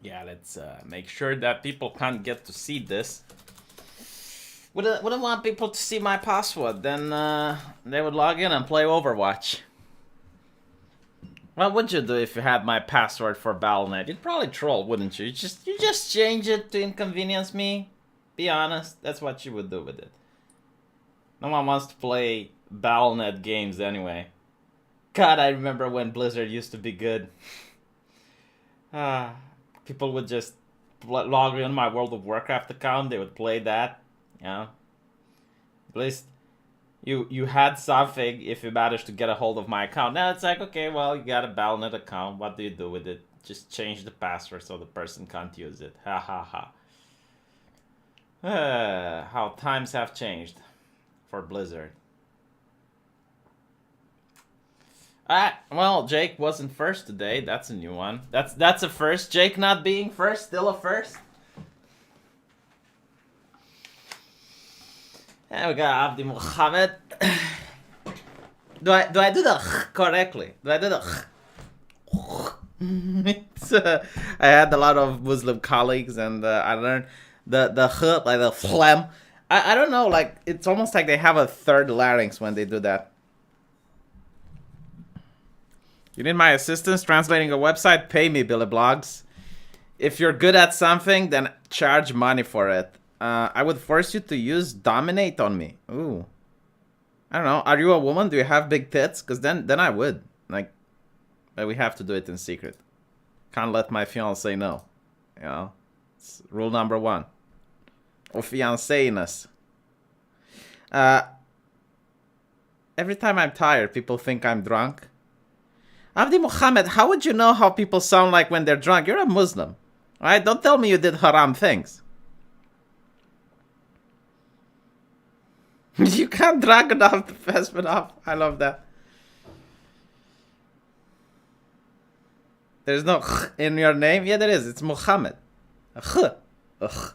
Yeah, let's make sure that people can't get to see this. Wouldn't want people to see my password. Then they would log in and play Overwatch. What would you do if you had my password for Battle.net? You'd probably troll, wouldn't you? You just change it to inconvenience me. Be honest, that's what you would do with it. No one wants to play Battle.net games anyway. God, I remember when Blizzard used to be good. People would just log in my World of Warcraft account. They would play that. Yeah. At least you had something if you managed to get a hold of my account. Now it's like, okay, well, you got a Battle.net account. What do you do with it? Just change the password so the person can't use it. Ha ha ha. How times have changed for Blizzard. Well, Jake wasn't first today. That's a new one. That's a first. Jake not being first, still a first. And we got Abdi Muhammad. Do I do the correctly? Do I do the? I had a lot of Muslim colleagues, and I learned the like the phlegm. I don't know, like it's almost like they have a third larynx when they do that. You need my assistance translating a website? Pay me, Billy Blogs. If you're good at something, then charge money for it. I would force you to use dominate on me. Ooh. I don't know. Are you a woman? Do you have big tits? Because then I would. Like, but we have to do it in secret. Can't let my fiance know. You know? It's rule number 1. Or fiancé-ness. Every time I'm tired, people think I'm drunk. Abdi Muhammad, how would you know how people sound like when they're drunk? You're a Muslim. Alright? Don't tell me you did haram things. You can't drag enough to fess it off. I love that. There's no in your name? Yeah, there is. It's Muhammad. Ugh.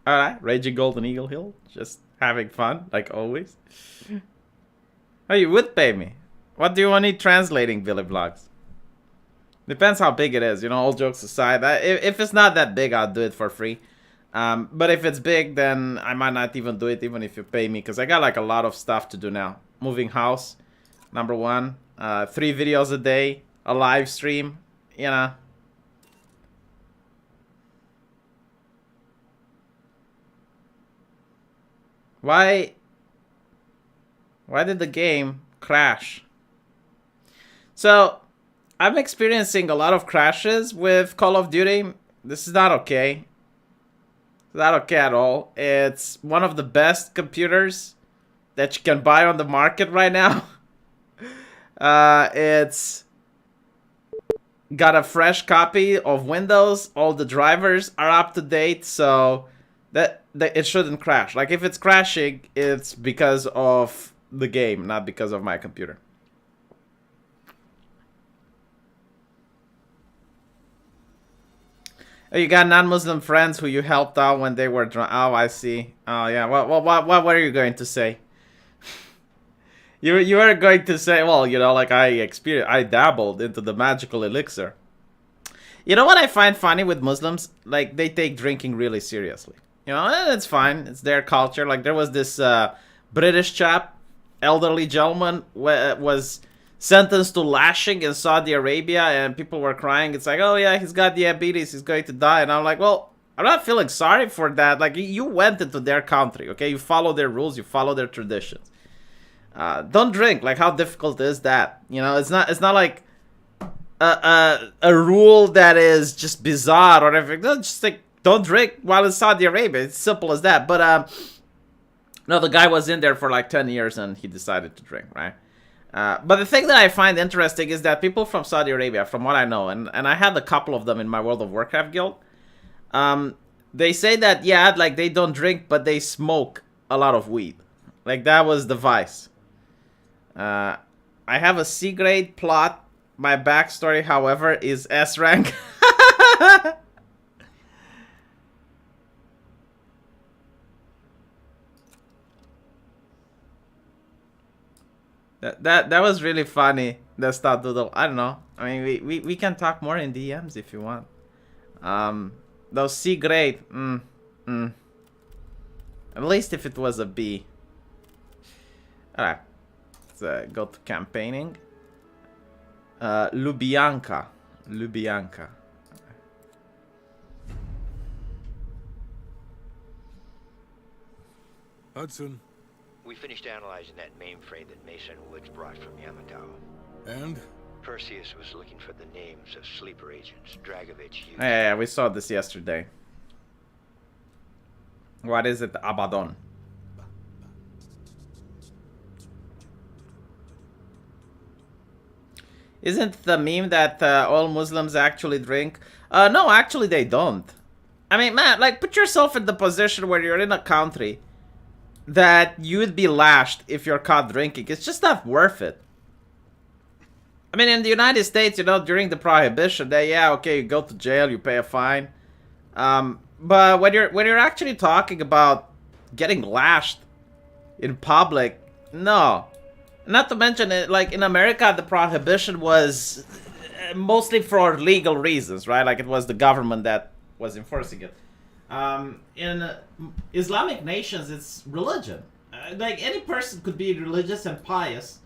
Alright, Raging Golden Eagle Hill. Just having fun, like always. Oh, you would pay me. What do you need translating, Billy Vlogs? Depends how big it is, you know, all jokes aside. If it's not that big, I'll do it for free. But if it's big, then I might not even do it, even if you pay me. Because I got like a lot of stuff to do now. Moving house, number 1. 3 videos a day, a live stream, you know. Why did the game crash? So, I'm experiencing a lot of crashes with Call of Duty. This is not okay. It's not okay at all. It's one of the best computers that you can buy on the market right now. It's got a fresh copy of Windows. All the drivers are up to date, so that it shouldn't crash. Like, if it's crashing, it's because of the game, not because of my computer. Oh, you got non-Muslim friends who you helped out when they were drunk. Oh, I see. Oh, yeah. What were you going to say? You were going to say, well, you know, like I dabbled into the magical elixir. You know what I find funny with Muslims? Like, they take drinking really seriously. You know, it's fine. It's their culture. Like, there was this British chap, elderly gentleman, was sentenced to lashing in Saudi Arabia, and people were crying. It's like, oh yeah, he's got diabetes, he's going to die. And I'm like, well, I'm not feeling sorry for that. Like, you went into their country, okay? You follow their rules, you follow their traditions. Don't drink. Like, how difficult is that? You know, it's not like a rule that is just bizarre or everything. No, just like, don't drink while in Saudi Arabia. It's simple as that. But no, the guy was in there for like 10 years and he decided to drink, right? But the thing that I find interesting is that people from Saudi Arabia, from what I know, and I had a couple of them in my World of Warcraft guild, they say that, yeah, like, they don't drink, but they smoke a lot of weed. Like, that was the vice. I have a C grade plot. My backstory, however, is S rank. That was really funny. The stat doodle. I don't know. I mean, we can talk more in DMs if you want. Those C grade. At least if it was a B. Alright. Let's go to campaigning. Lubianka. Lubianka. Hudson. We finished analyzing that mainframe that Mason Woods brought from Yamato. And? Perseus was looking for the names of sleeper agents Dragovich used. Yeah, we saw this yesterday. What is it? Abaddon. Isn't the meme that all Muslims actually drink? No, actually they don't. I mean, man, like, put yourself in the position where you're in a country that you would be lashed if you're caught drinking. It's just not worth it. I mean, in the United States, you know, during the Prohibition, yeah, okay, you go to jail, you pay a fine. But when you're actually talking about getting lashed in public, no. Not to mention, like, in America, the Prohibition was mostly for legal reasons, right? Like, it was the government that was enforcing it. In Islamic nations, it's religion. Like, any person could be religious and pious,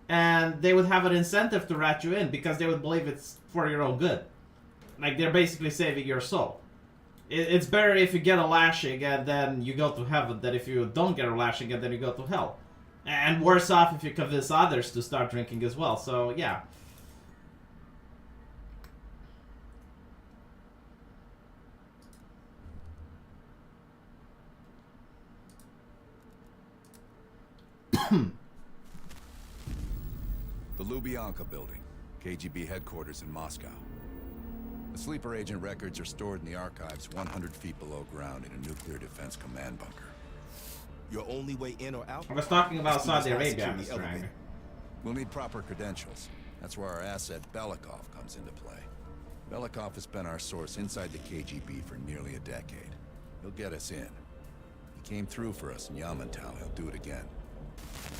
and they would have an incentive to rat you in because they would believe it's for your own good. Like, they're basically saving your soul. It's better if you get a lashing and then you go to heaven than if you don't get a lashing and then you go to hell. And worse off if you convince others to start drinking as well. So, yeah. The Lubianka building, KGB headquarters in Moscow. The sleeper agent records are stored in the archives 100 feet below ground in a nuclear defense command bunker. Your only way in or out? I was talking about Saudi Arabia, Mr. Anger. We'll need proper credentials. That's where our asset Belikov comes into play. Belikov has been our source inside the KGB for nearly a decade. He'll get us in. He came through for us in Yamantau. He'll do it again.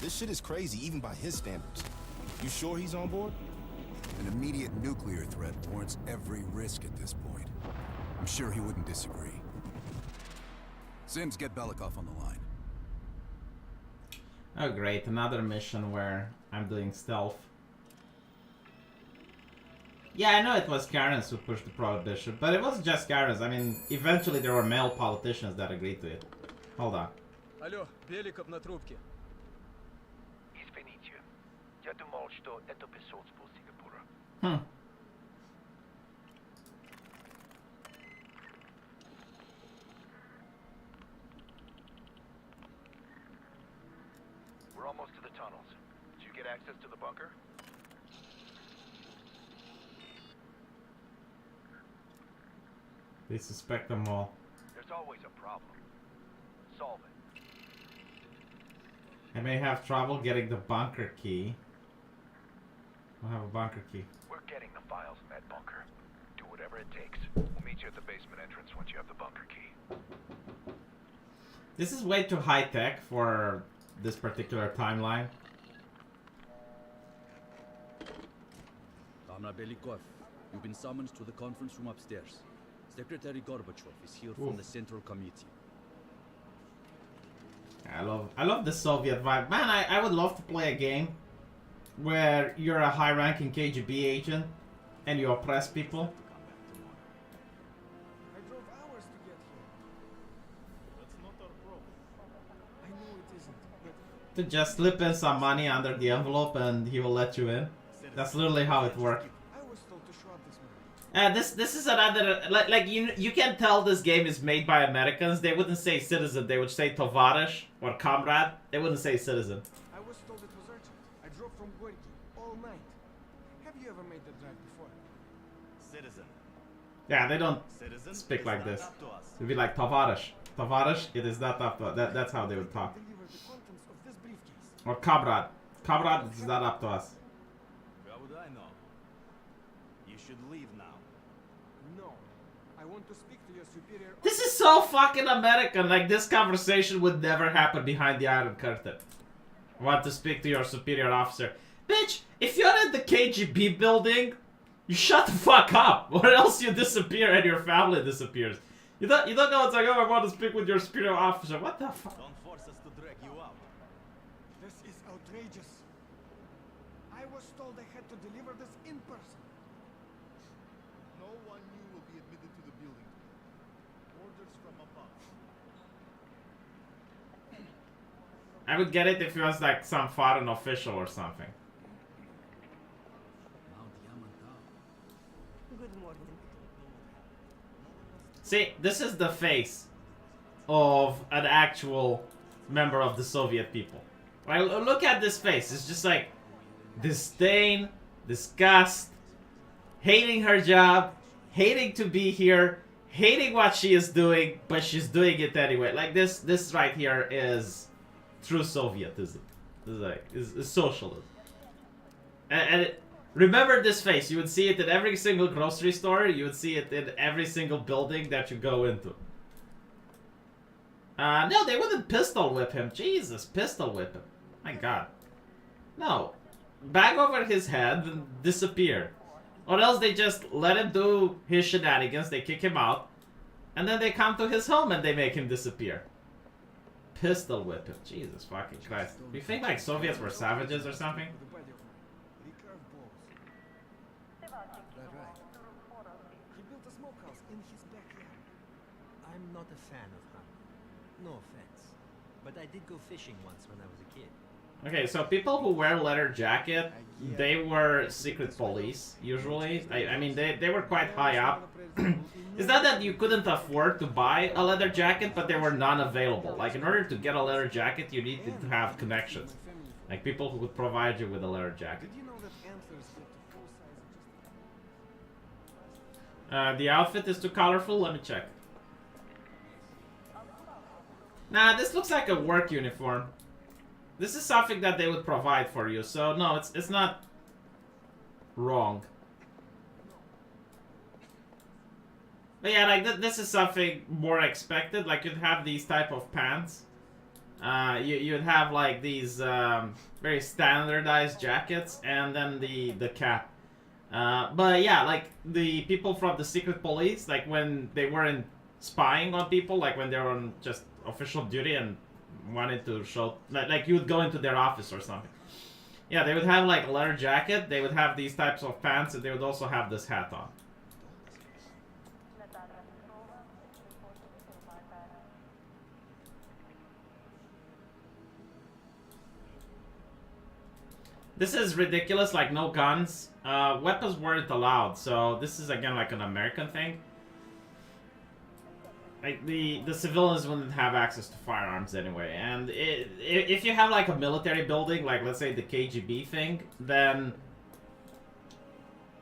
This shit is crazy, even by his standards. You sure he's on board? An immediate nuclear threat warrants every risk at this point. I'm sure he wouldn't disagree. Sims, get Belikov on the line. Oh great, another mission where I'm doing stealth. Yeah, I know it was Karens who pushed the prohibition, but it wasn't just Karens. I mean, eventually there were male politicians that agreed to it. Hold on. Алло, Беликов на трубке. Извините, я думал, что это посольство Сингапура. We're almost to the tunnels. Did you get access to the bunker? They suspect them all. There's always a problem. Solve it. I may have trouble getting the bunker key. I'll have a bunker key. We're getting the files in that bunker. Do whatever it takes. We'll meet you at the basement entrance once you have the bunker key. This is way too high tech for this particular timeline. Comrade Belikov, you've been summoned to the conference room upstairs. Secretary Gorbachev is here from the Central Committee. I love the Soviet vibe. Man, I would love to play a game where you're a high-ranking KGB agent and you oppress people. I drove hours to get here. That's not our problem. I know it isn't, but... To just slip in some money under the envelope and he will let you in. That's literally how it works. I was told to show up this morning. This is another like you can tell this game is made by Americans. They wouldn't say citizen, they would say tovarish or comrade. They wouldn't say citizen. I was told it was urgent. I drove from Gorky all night. Have you ever made the drive before? Citizen. Yeah, they don't Citizen speak like this. Up to us. It'd be like tovarish. Tovarish, it is not up to us. That's how they would talk. Deliver the contents of this briefcase. Or comrade. Comrade is not up to us. How would I know? You should leave now. No. I want to speak to your superior... This is so fucking American. Like, this conversation would never happen behind the Iron Curtain. Want to speak to your superior officer. Bitch, if you're at the KGB building, you shut the fuck up, or else you disappear and your family disappears. You don't know it's like, oh, I want to speak with your superior officer. What the fuck? Don't force us to drag you out. This is outrageous. I was told I had to deliver this in person. No one new will be admitted to the building. Orders from above. I would get it if it was like some foreign official or something. Good morning. See, this is the face of an actual member of the Soviet people. Right? Look at this face. It's just like disdain, disgust, hating her job, hating to be here, hating what she is doing, but she's doing it anyway. Like this right here is true Sovietism. This is like is socialism. And remember this face. You would see it in every single grocery store. You would see it in every single building that you go into. No, they wouldn't pistol whip him. Jesus, pistol whip him. My God. No. Bag over his head and disappear. Or else they just let him do his shenanigans. They kick him out. And then they come to his home and they make him disappear. Pistol whip him. Jesus fucking Christ. Do you think like Soviets were savages or something? He built a smokehouse in his backyard. I'm not a fan of hunting. No offense. But I did go fishing once when I was a kid. Okay, so people who wear leather jacket, they were secret police, usually. I mean, they were quite high up. It's not that you couldn't afford to buy a leather jacket, but they were non-available. Like, in order to get a leather jacket, you needed to have connections. Like, people who would provide you with a leather jacket. Did you know that antlers get to full size? The outfit is too colorful? Let me check. Nah, this looks like a work uniform. This is something that they would provide for you, so no, it's not wrong. But yeah, like this is something more expected. Like you'd have these type of pants. You'd have like these very standardized jackets, and then the cap. But yeah, like the people from the secret police, like when they weren't spying on people, like when they were on just official duty and wanted to show, like you would go into their office or something. Yeah, they would have like a leather jacket, they would have these types of pants, and they would also have this hat on. This is ridiculous, like no guns. Weapons weren't allowed, so this is again like an American thing. Like the civilians wouldn't have access to firearms anyway, and if you have like a military building, like let's say the KGB thing, then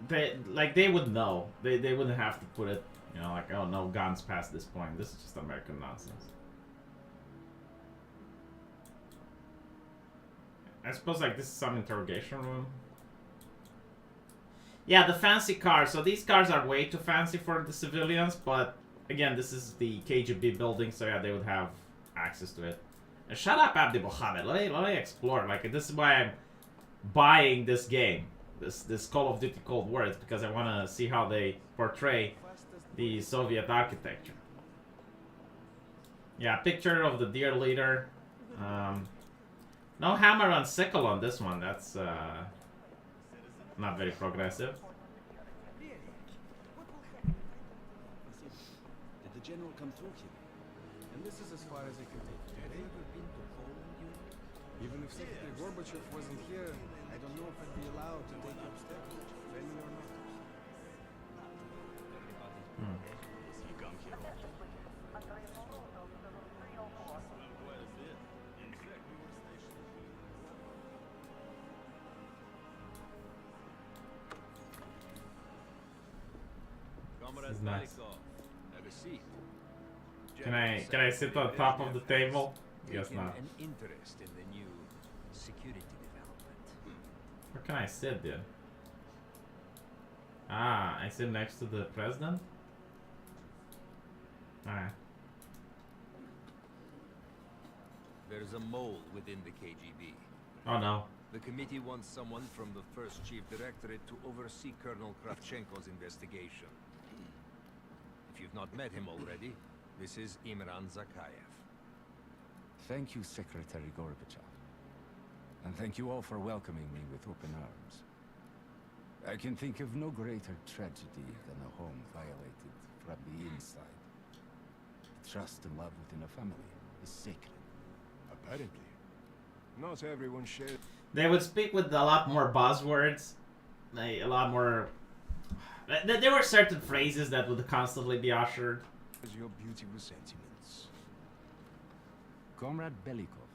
they would know. They wouldn't have to put it, you know, like, oh no guns past this point. This is just American nonsense. I suppose like this is some interrogation room. Yeah, the fancy cars. So these cars are way too fancy for the civilians, but again, this is the KGB building, so yeah, they would have access to it. And shut up, Abdi Mohammed. Let me explore. Like, this is why I'm buying this game, this Call of Duty Cold War. It's because I want to see how they portray the Soviet architecture. Yeah, picture of the dear leader. No hammer on sickle on this one. That's not very progressive. Did the general come through here? And this is as far as I can take it. Have you ever been to Poland, you? Even if Secretary Gorbachev wasn't here, I don't know if I'd be allowed to take you upstairs, friendly or not. You come here. Well, this. In fact, we were stationed. Comrade nice. Malikov, have a seat. Can I sit on top of the table? Guess not. An interest in the new security development. Where can I sit, dude? Ah, I sit next to the president? Alright. There's a mole within the KGB. Oh no. The committee wants someone from the first chief directorate to oversee Colonel Kravchenko's investigation. If you've not met him already, this is Imran Zakayev. Thank you, Secretary Gorbachev. And thank you all for welcoming me with open arms. I can think of no greater tragedy than a home violated from the inside. Trust and love within a family is sacred. Apparently. Not everyone shares. They would speak with a lot more buzzwords, like a lot more. There were certain phrases that would constantly be ushered. Your beautiful sentiments. Comrade Belikov,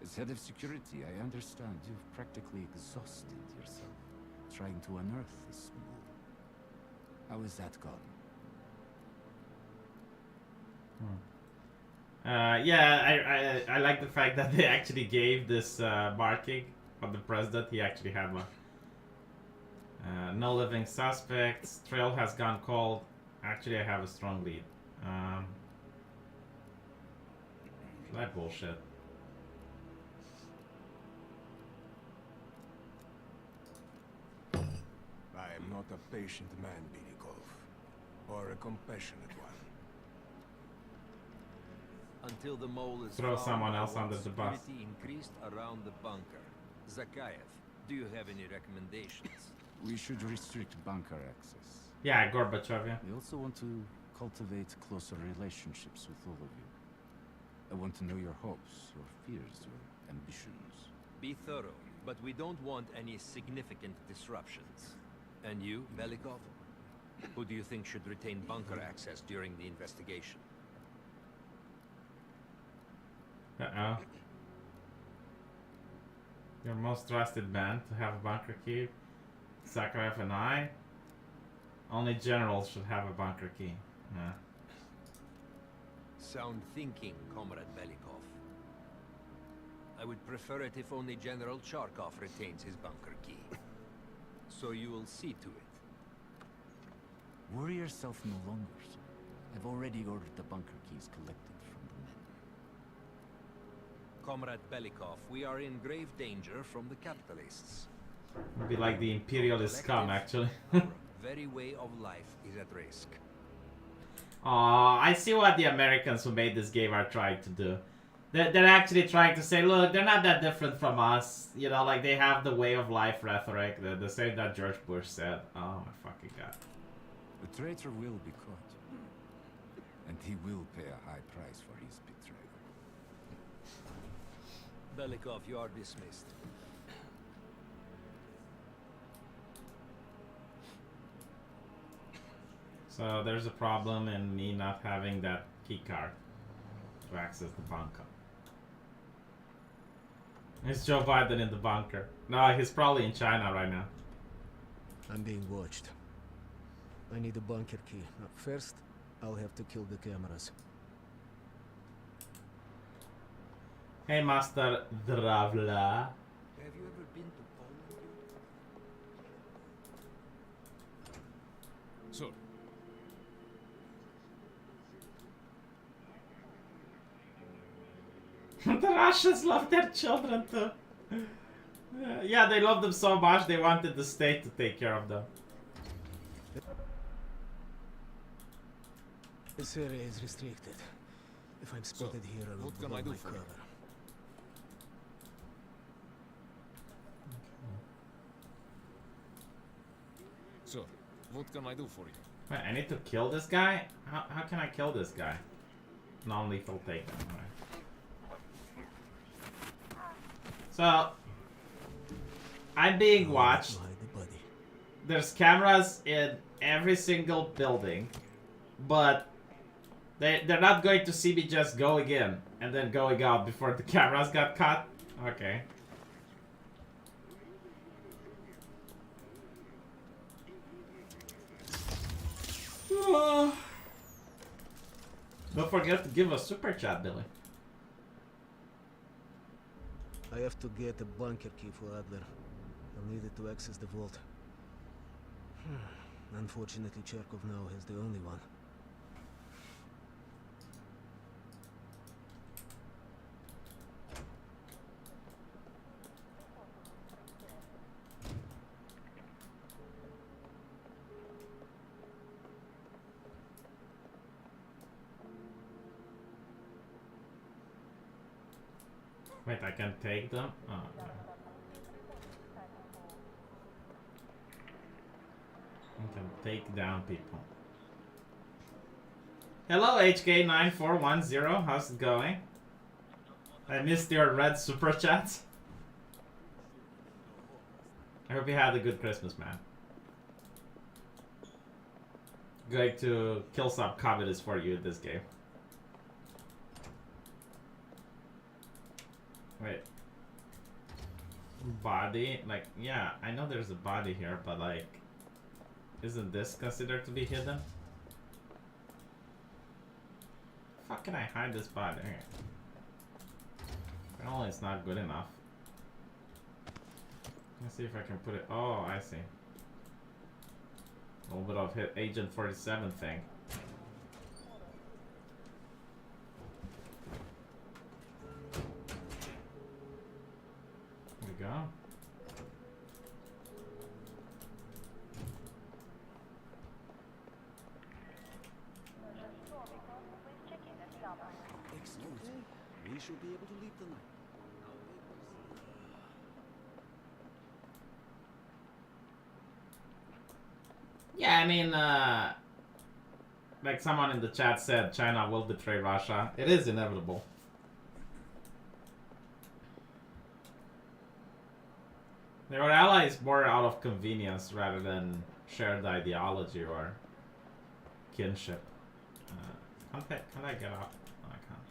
as head of security, I understand you've practically exhausted yourself trying to unearth this mole. How is that gone? Yeah, I like the fact that they actually gave this marking of the president. He actually had one. No living suspects. Trail has gone cold. Actually, I have a strong lead. That bullshit. I am not a patient man, Belikov, or a compassionate one. Until the mole is Throw found, someone I else want under the bus. security increased around the bunker. Zakayev, do you have any recommendations? We should restrict bunker access. Yeah, Gorbachev, yeah. We also want to cultivate closer relationships with all of you. I want to know your hopes, your fears, your ambitions. Be thorough, but we don't want any significant disruptions. And you, Belikov? Who do you think should retain bunker access during the investigation? Uh-oh. Your most trusted man to have a bunker key. Zakayev and I. Only generals should have a bunker key. Yeah. Sound thinking, Comrade Belikov. I would prefer it if only General Charkov retains his bunker key. So you will see to it. Worry yourself no longer, sir. I've already ordered the bunker keys collected from the men. Comrade Belikov, we are in grave danger from the capitalists. It'd be like the imperialist scum, actually. Our very way of life is at risk. Aw, I see what the Americans who made this game are trying to do. They're actually trying to say, look, they're not that different from us. You know, like they have the way of life rhetoric, the same that George Bush said. Oh my fucking god. The traitor will be caught. And he will pay a high price for his betrayal. Belikov, you are dismissed. So there's a problem in me not having that key card to access the bunker. Is Joe Biden in the bunker? No, he's probably in China right now. I'm being watched. I need a bunker key. First, I'll have to kill the cameras. Hey, Master Dravla. Have you ever been to Poland? So, The Russians love their children too. Yeah, they love them so much they wanted the state to take care of them. This area is restricted. If I'm spotted here, I will what can blow I do my for you? cover. So, what can I do for you? Wait, I need to kill this guy? How can I kill this guy? Non-lethal takedown, right. So, I'm being watched. Hide the body. There's cameras in every single building, but they're not going to see me just going in and then going out before the cameras got caught. Okay. Don't forget to give a super chat, Billy. I have to get a bunker key for Adler. I'll need it to access the vault. Unfortunately, Cherkov now has the only one. Wait, I can take them? Oh, okay. I can take down people. Hello, HK9410. How's it going? I missed your red super chats. I hope you had a good Christmas, man. Going to kill some communists for you in this game. Wait. Body? Like, yeah, I know there's a body here, but like, isn't this considered to be hidden? How can I hide this body? Okay. Apparently it's not good enough. Let's see if I can put it. Oh, I see. A little bit of hit Agent 47 thing. There we go. Excellent. We should be able to leave tonight. Yeah, I mean, like someone in the chat said, China will betray Russia. It is inevitable. They were allies more out of convenience rather than shared ideology or kinship. Can I get up? No, I can't.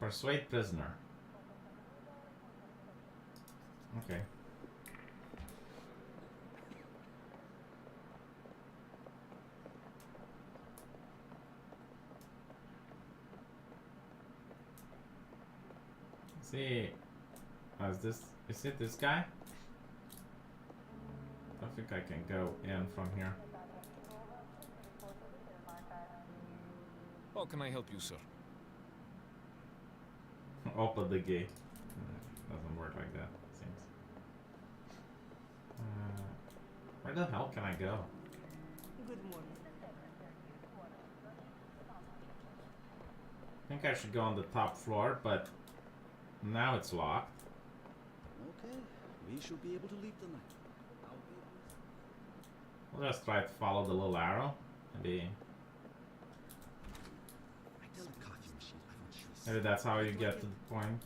Persuade prisoner. Okay. See, is it this guy? I don't think I can go in from here. How can I help you, sir? Open the gate. Doesn't work like that, it seems. Where the hell can I go? Good morning. I think I should go on the top floor, but now it's locked. Okay, we should be able to leave tonight. We'll just try to follow the little arrow. Maybe that's how you get to the point.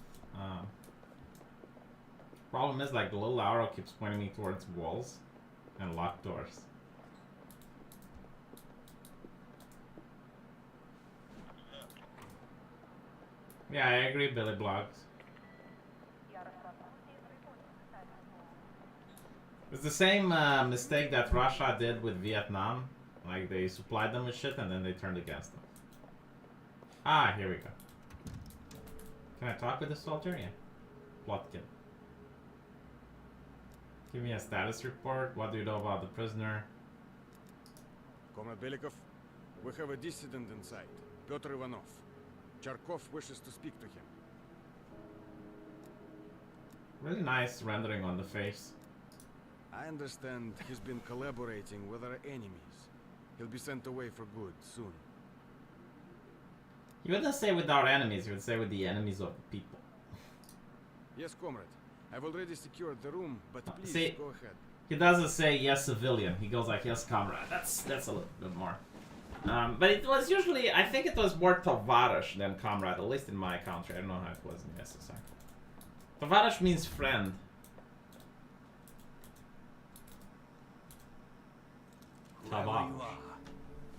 Problem is, like, the little arrow keeps pointing me towards walls and locked doors. Yeah, I agree, Billy Blogs. It's the same mistake that Russia did with Vietnam. Like, they supplied them with shit and then they turned against them. Ah, here we go. Can I talk with the soldier? Yeah. Plotkin. Give me a status report. What do you know about the prisoner? Comrade Belikov, we have a dissident inside, Pyotr Ivanov. Charkov wishes to speak to him. Really nice rendering on the face. I understand he's been collaborating with our enemies. He'll be sent away for good soon. He wouldn't say with our enemies, he would say with the enemies of the people. Yes, comrade. I've already secured the room, but please See, go ahead. He doesn't say yes civilian. He goes like yes comrade. That's a little bit more. But it was usually, I think it was more tovarish than comrade, at least in my country. I don't know how it was in the SSR. Tovarish means friend. Whoever you Tavash. are,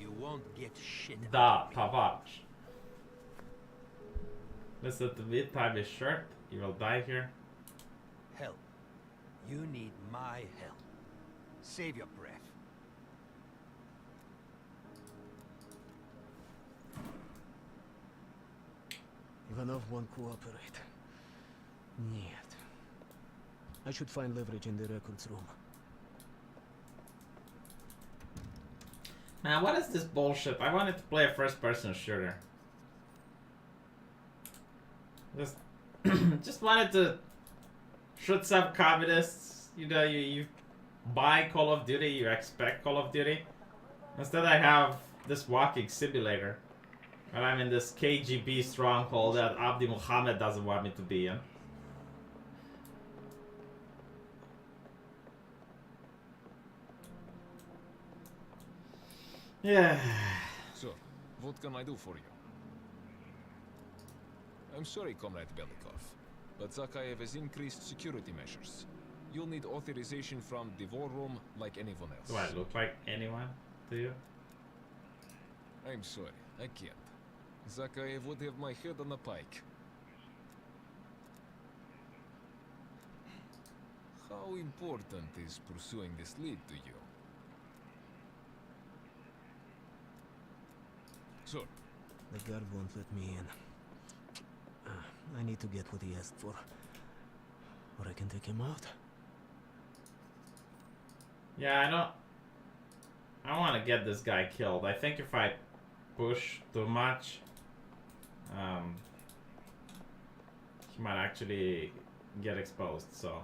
you won't get shit. Da, Tavash. Listen to me, tie my shirt. You will die here. Help. You need my help. Save your breath. Ivanov won't cooperate. Нет. I should find leverage in the records room. Man, what is this bullshit? I wanted to play a first-person shooter. Just wanted to shoot some communists. You know, you buy Call of Duty, you expect Call of Duty. Instead I have this walking simulator. And I'm in this KGB stronghold that Abdi Muhammad doesn't want me to be in. Yeah. So, what can I do for you? I'm sorry, Comrade Belikov, but Zakayev has increased security measures. You'll need authorization from the war room like anyone else. Do I look like anyone to you? I'm sorry, I can't. Zakayev would have my head on a pike. How important is pursuing this lead to you? Sir. The guard won't let me in. I need to get what he asked for, or I can take him out. Yeah, I want to get this guy killed. I think if I push too much, he might actually get exposed, so.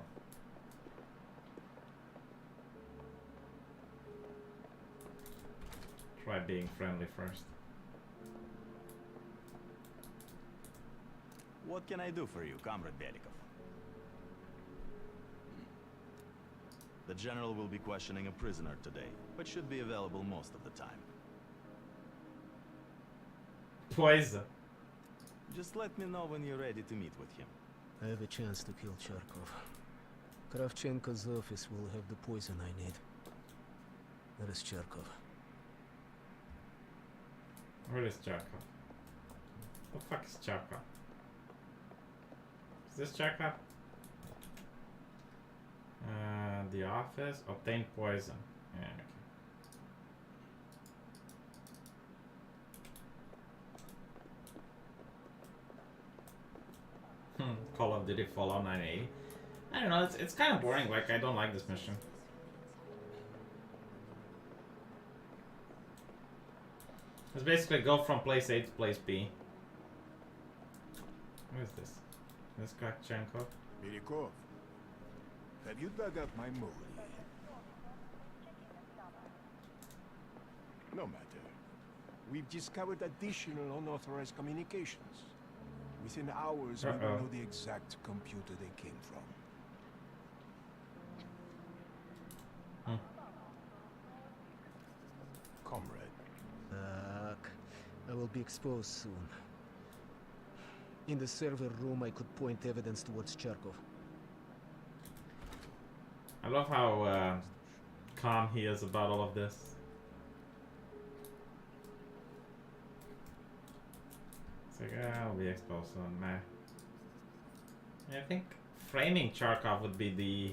Try being friendly first. What can I do for you, Comrade Belikov? The General will be questioning a prisoner today, but should be available most of the time. Poison. Just let me know when you're ready to meet with him. I have a chance to kill Charkov. Kravchenko's office will have the poison I need. That is Charkov. Where is Charkov? The fuck is Charkov? Is this Charkov? The office. Obtain poison. Yeah, okay. Call of Duty Fallout 980. I don't know, it's kind of boring, like I don't like this mission. It's basically go from place A to place B. Who is this? This Kravchenko? Belikov, have you dug up my molly? No matter. We've discovered additional unauthorized communications. Within hours, we will know the exact computer they came from. Comrade. I will be exposed soon. In the server room, I could point evidence towards Charkov. I love how calm he is about all of this. It's like, I'll be exposed soon, meh. I think framing Charkov would be the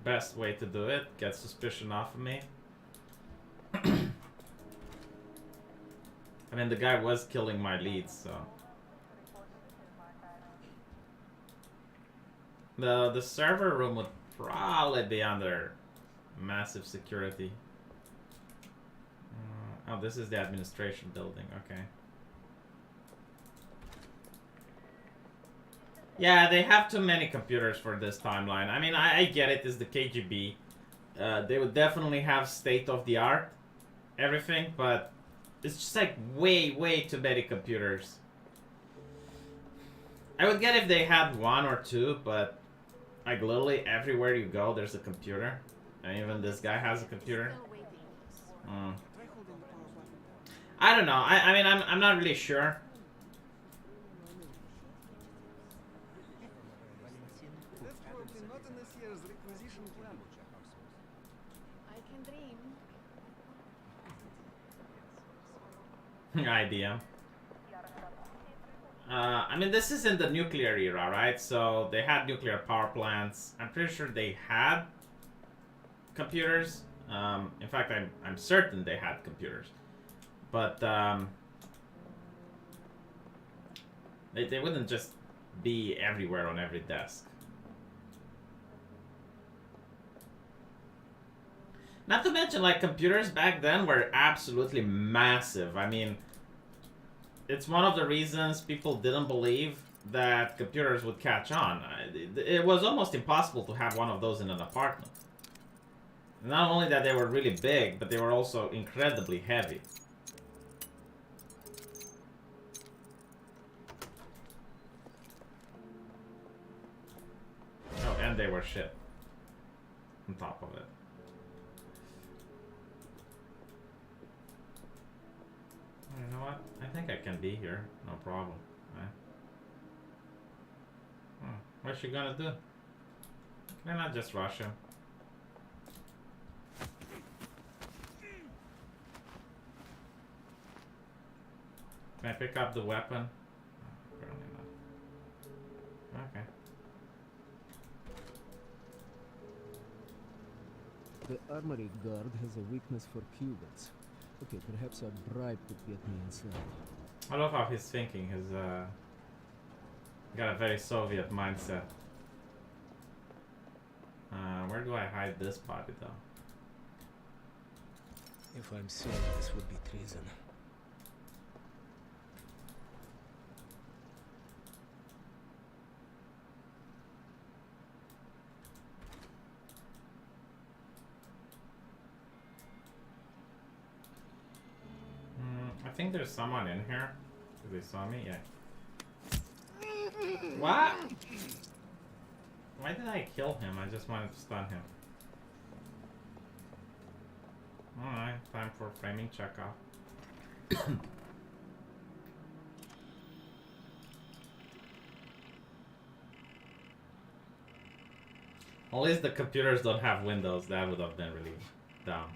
best way to do it. Get suspicion off of me. I mean, the guy was killing my leads, so. The server room would probably be under massive security. Oh, this is the administration building, okay. Yeah, they have too many computers for this timeline. I mean, I get it, it's the KGB. They would definitely have state-of-the-art everything, but it's just like way too many computers. I would get if they had one or two, but like literally everywhere you go, there's a computer. And even this guy has a computer. I don't know. I mean, I'm not really sure. IBM. I mean, this is in the nuclear era, right? So they had nuclear power plants. I'm pretty sure they had computers. In fact, I'm certain they had computers. But they wouldn't just be everywhere on every desk. Not to mention, like, computers back then were absolutely massive. I mean, it's one of the reasons people didn't believe that computers would catch on. It was almost impossible to have one of those in an apartment. Not only that they were really big, but they were also incredibly heavy. And they were shit. On top of it. You know what? I think I can be here. No problem. Right? What's she gonna do? Can I not just rush him? Can I pick up the weapon? Apparently not. Okay. The armory guard has a weakness for Cubans. Okay, perhaps a bribe could get me inside. I love how he's thinking. He's got a very Soviet mindset. Where do I hide this body though? If I'm seen, this would be treason. I think there's someone in here. They saw me? Yeah. What? Why did I kill him? I just wanted to stun him. Alright, time for framing checkoff. At least the computers don't have windows. That would have been really dumb.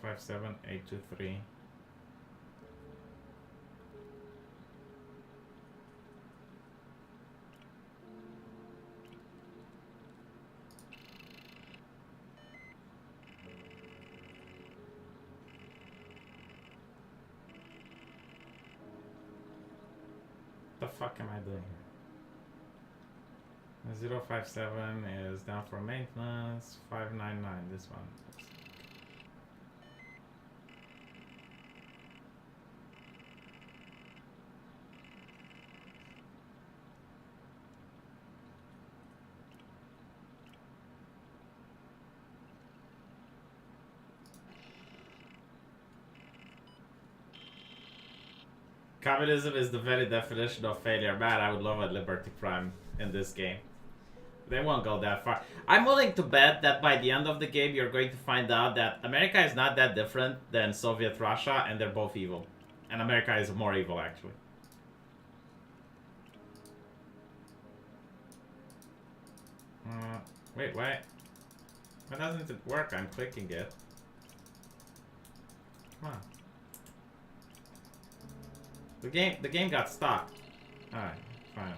157-823. The fuck am I doing here? 057 is down for maintenance. 599, this one. Oops. Communism is the very definition of failure. Man, I would love a Liberty Prime in this game. They won't go that far. I'm willing to bet that by the end of the game, you're going to find out that America is not that different than Soviet Russia, and they're both evil. And America is more evil, actually. Wait, why doesn't it work? I'm clicking it. Come on. The game got stuck. Alright, fine.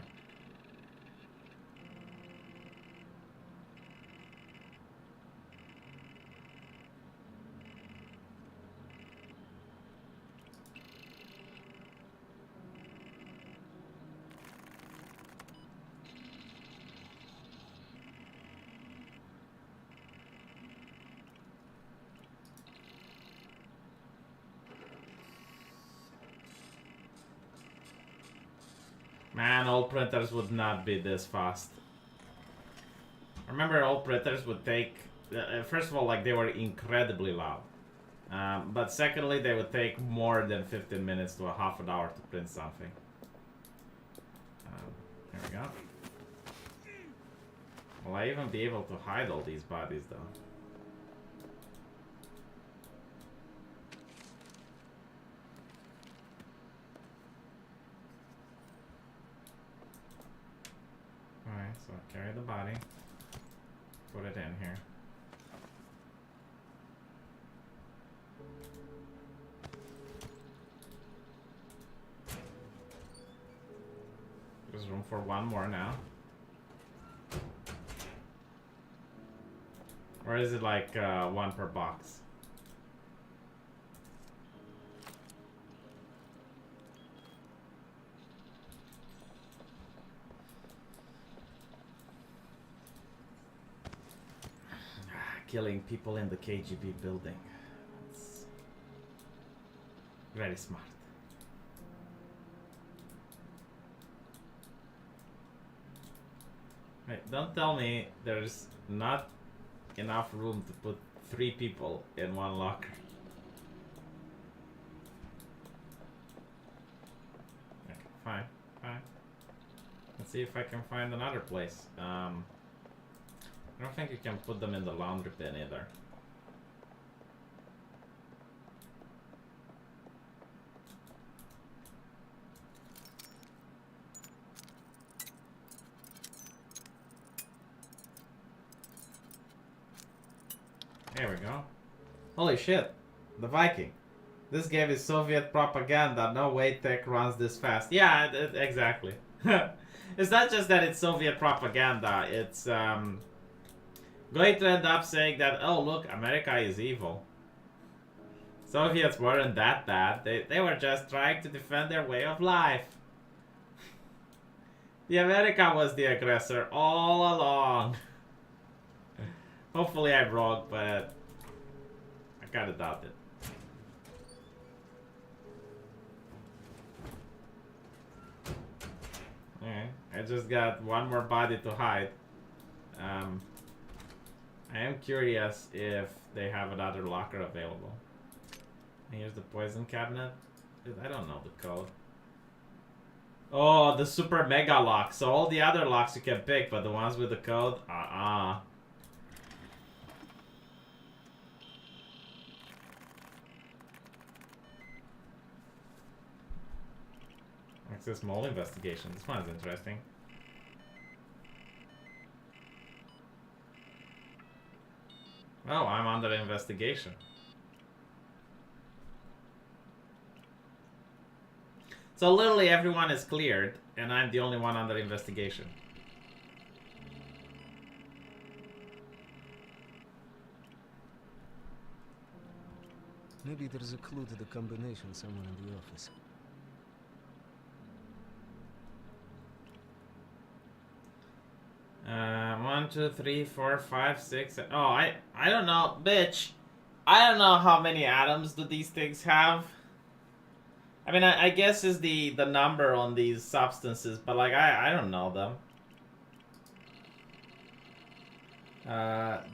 Man, old printers would not be this fast. Remember, old printers would take... first of all, like, they were incredibly loud. But secondly, they would take more than 15 minutes to a half an hour to print something. Here we go. Will I even be able to hide all these bodies, though? Alright, so carry the body, put it in here. There's room for one more now. Or is it like one per box? Killing people in the KGB building. That's very smart. Wait, don't tell me there's not enough room to put 3 people in one locker. Okay, fine. Let's see if I can find another place. I don't think you can put them in the laundry bin either. There we go. Holy shit. The Viking. This game is Soviet propaganda. No way tech runs this fast. Yeah, exactly. It's not just that it's Soviet propaganda. It's going to end up saying that, oh look, America is evil. Soviets weren't that bad. They were just trying to defend their way of life. The America was the aggressor all along. Hopefully I'm wrong, but I kinda doubt it. Okay, I just got one more body to hide. I am curious if they have another locker available. Here's the poison cabinet. I don't know the code. Oh, the super mega lock. So all the other locks you can pick, but the ones with the code, Access mole investigation. This one is interesting. Oh, I'm under investigation. So literally everyone is cleared, and I'm the only one under investigation. Maybe there's a clue to the combination somewhere in the office. 1, 2, 3, 4, 5, 6. Oh, I don't know, bitch. I don't know how many atoms do these things have. I mean, I guess is the number on these substances, but like I don't know them.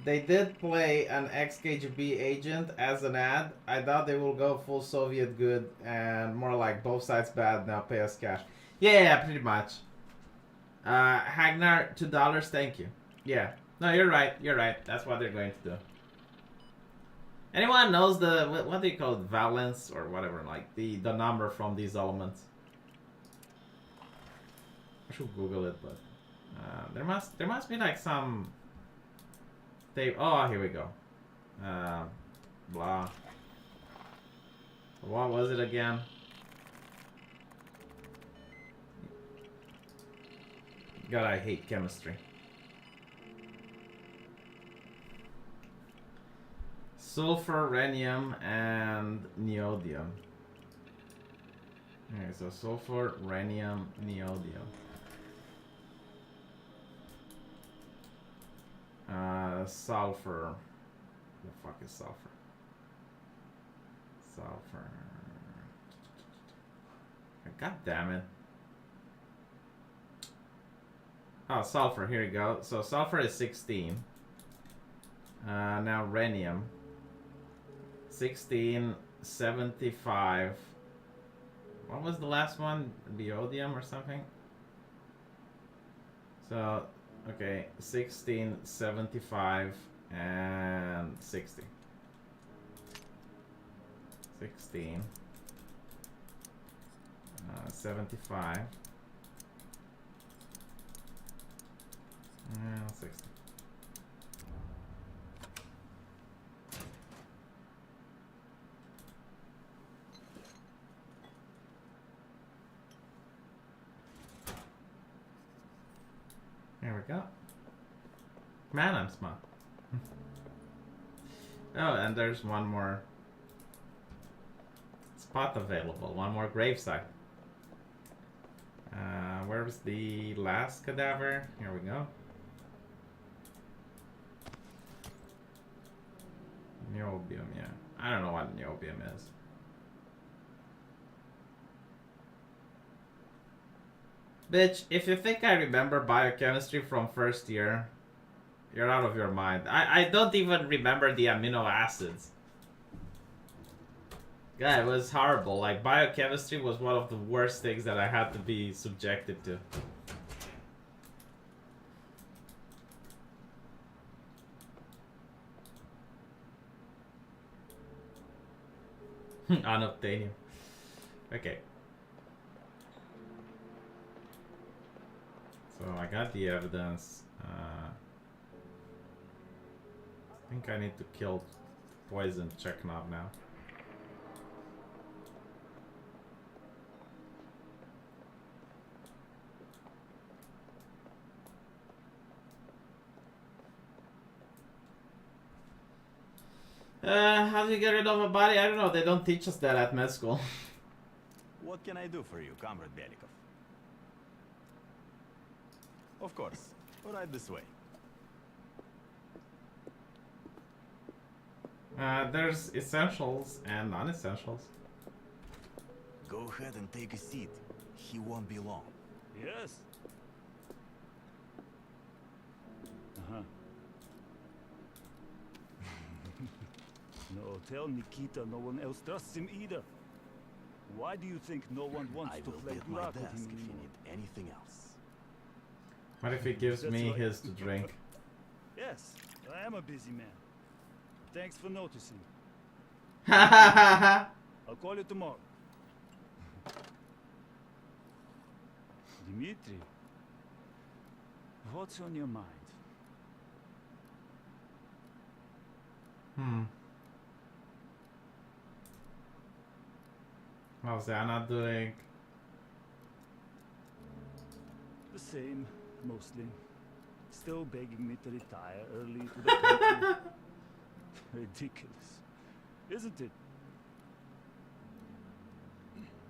They did play an ex-KGB agent as an ad. I thought they will go full Soviet good and more like both sides bad, now pay us cash. Yeah, pretty much. Hagnar, $2, thank you. Yeah. No, you're right. That's what they're going to do. Anyone knows the, what do you call it, valence or whatever, like the number from these elements? I should Google it, but there must be like some. Oh, here we go. Blah. What was it again? God, I hate chemistry. Sulfur, rhenium, and neodymium. Okay, so sulfur, rhenium, neodymium. Sulfur. The fuck is sulfur? Sulfur. God damn it. Oh, sulfur, here we go. So sulfur is 16. Now rhenium. 16, 75. What was the last one? Neodymium or something? So, okay, 16, 75, and 60. 16, 75, and 60. There we go. Man, I'm smart. Oh, and there's one more spot available. One more gravesite. Where's the last cadaver? Here we go. Niobium, yeah. I don't know what niobium is. Bitch, if you think I remember biochemistry from first year, you're out of your mind. I don't even remember the amino acids. Yeah, it was horrible. Like, biochemistry was one of the worst things that I had to be subjected to. Unobtainium. Okay. So I got the evidence. I think I need to kill poison Checknob now. How do you get rid of a body? I don't know. They don't teach us that at med school. What can I do for you, Comrade Belikov? Of course. Right this way. There's essentials and non-essentials. Go ahead and take a seat. He won't be long. Yes. Uh-huh. No, tell Nikita no one else trusts him either. Why do you think no one wants I to will play be at my Durak with desk him if you anymore? need anything else. What if he gives That's me right. his to drink? Yes, I am a busy man. Thanks for noticing. Ha I'll call you tomorrow. Dmitri, what's on your mind? How's Anna doing? The same, mostly. Still begging me to retire early to the country. Ridiculous, isn't it?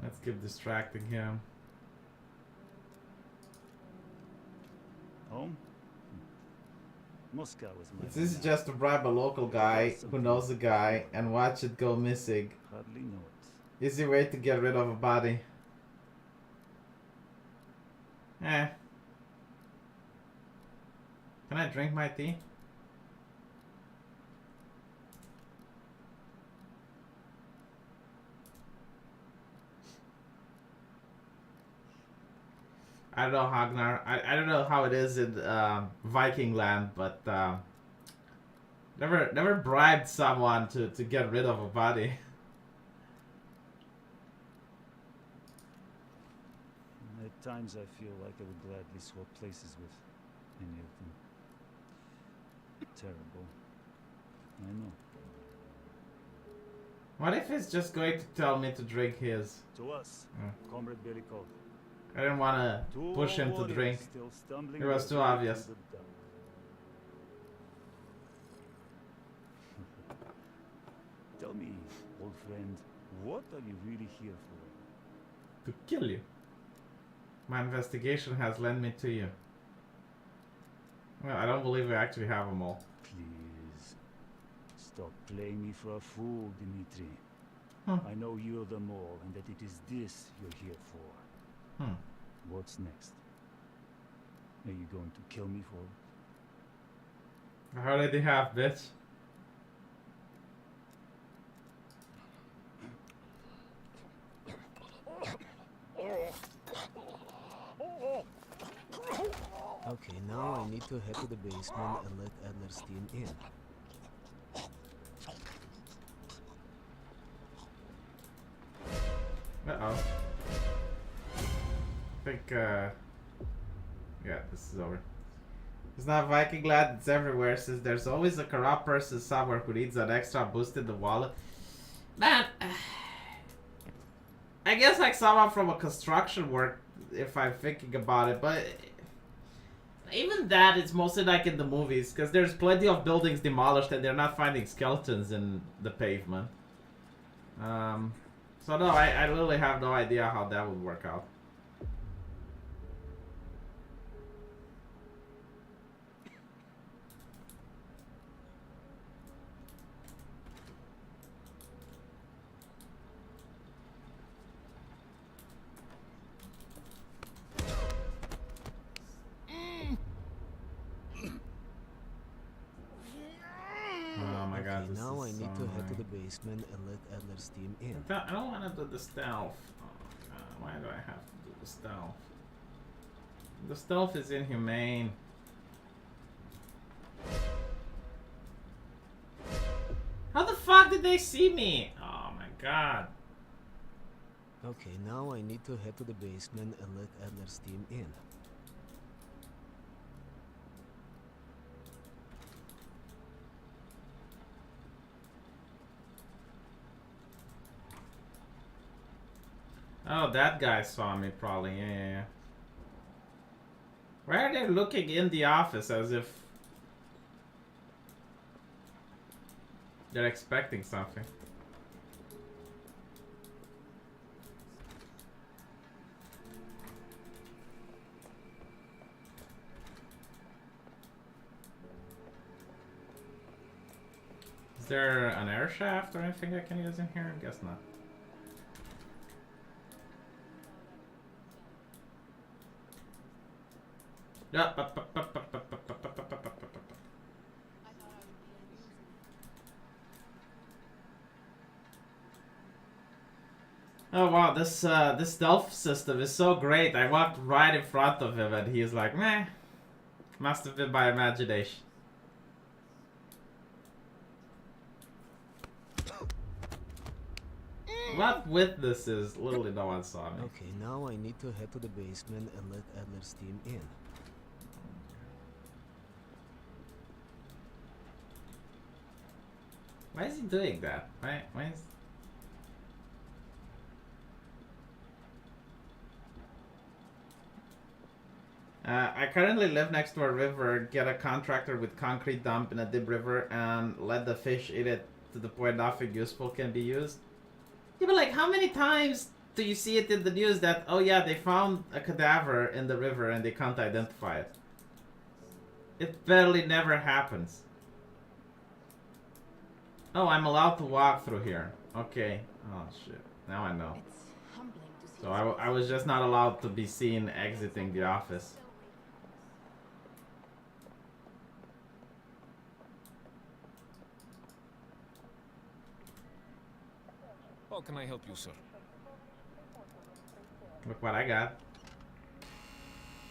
Let's keep distracting him. Home? Moscow is my This is home just to bribe a local guy who knows a guy and watch it go missing. now. Hardly know it. Easy way to get rid of a body. Eh. Can I drink my tea? I don't know, Hagnar. I don't know how it is in Viking land, but never bribed someone to get rid of a body. At times I feel like I would gladly swap places with any of them. Terrible. I know. What if he's just going to tell me to drink his? To us, Comrade Belikov. I didn't want to Two push him to warriors drink. still stumbling It was their too way obvious. through the dark. Tell me, old friend, what are you really here for? To kill you. My investigation has led me to you. Well, I don't believe we actually have them all. Please, stop playing me for a fool, Dmitri. Huh. I know you're them all, and that it is this you're here for. What's next? Are you going to kill me for it? I already have, bitch. Okay, now I need to head to the basement and let Adlerstein in. Uh-oh. I think, yeah, this is over. It's not Viking lad, it's everywhere, since there's always a corrupt person somewhere who needs an extra boost in the wallet. Man, I guess like someone from a construction work, if I'm thinking about it, but even that is mostly like in the movies, because there's plenty of buildings demolished and they're not finding skeletons in the pavement. So no, I really have no idea how that would work out. Oh my god, this Now is I need so to head to the annoying. basement and let Adler's team in. I don't want to do the stealth. Oh, God, why do I have to do the stealth? The stealth is inhumane. How the fuck did they see me? Oh my God. Okay, now I need to head to the basement and let Adler's team in. Oh, that guy saw me probably. Yeah. Why are they looking in the office as if they're expecting something? Is there an air shaft or anything I can use in here? I guess not. Oh wow, this stealth system is so great. I walked right in front of him and he's like, meh. Must have been my imagination. What witnesses? Literally no one saw me. Okay, now I need to head to the basement and let Adler's team in. Why is he doing that? Why is... I currently live next to a river, get a contractor with concrete dump in a deep river and let the fish eat it to the point nothing useful can be used. Yeah, but like how many times do you see it in the news that, oh yeah, they found a cadaver in the river and they can't identify it? It barely never happens. Oh, I'm allowed to walk through here. Okay. Oh shit. Now I know. So I was just not allowed to be seen exiting the office. How can I help you, sir? Look what I got.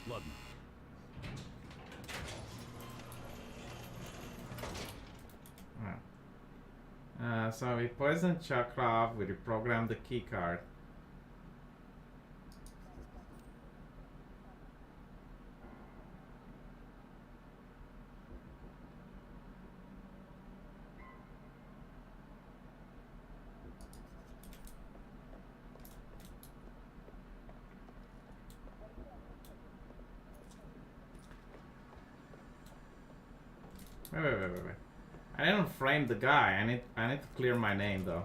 Laudanum. So we poisoned Chakrov, we reprogrammed the key card. Wait. I didn't frame the guy. I need to clear my name though.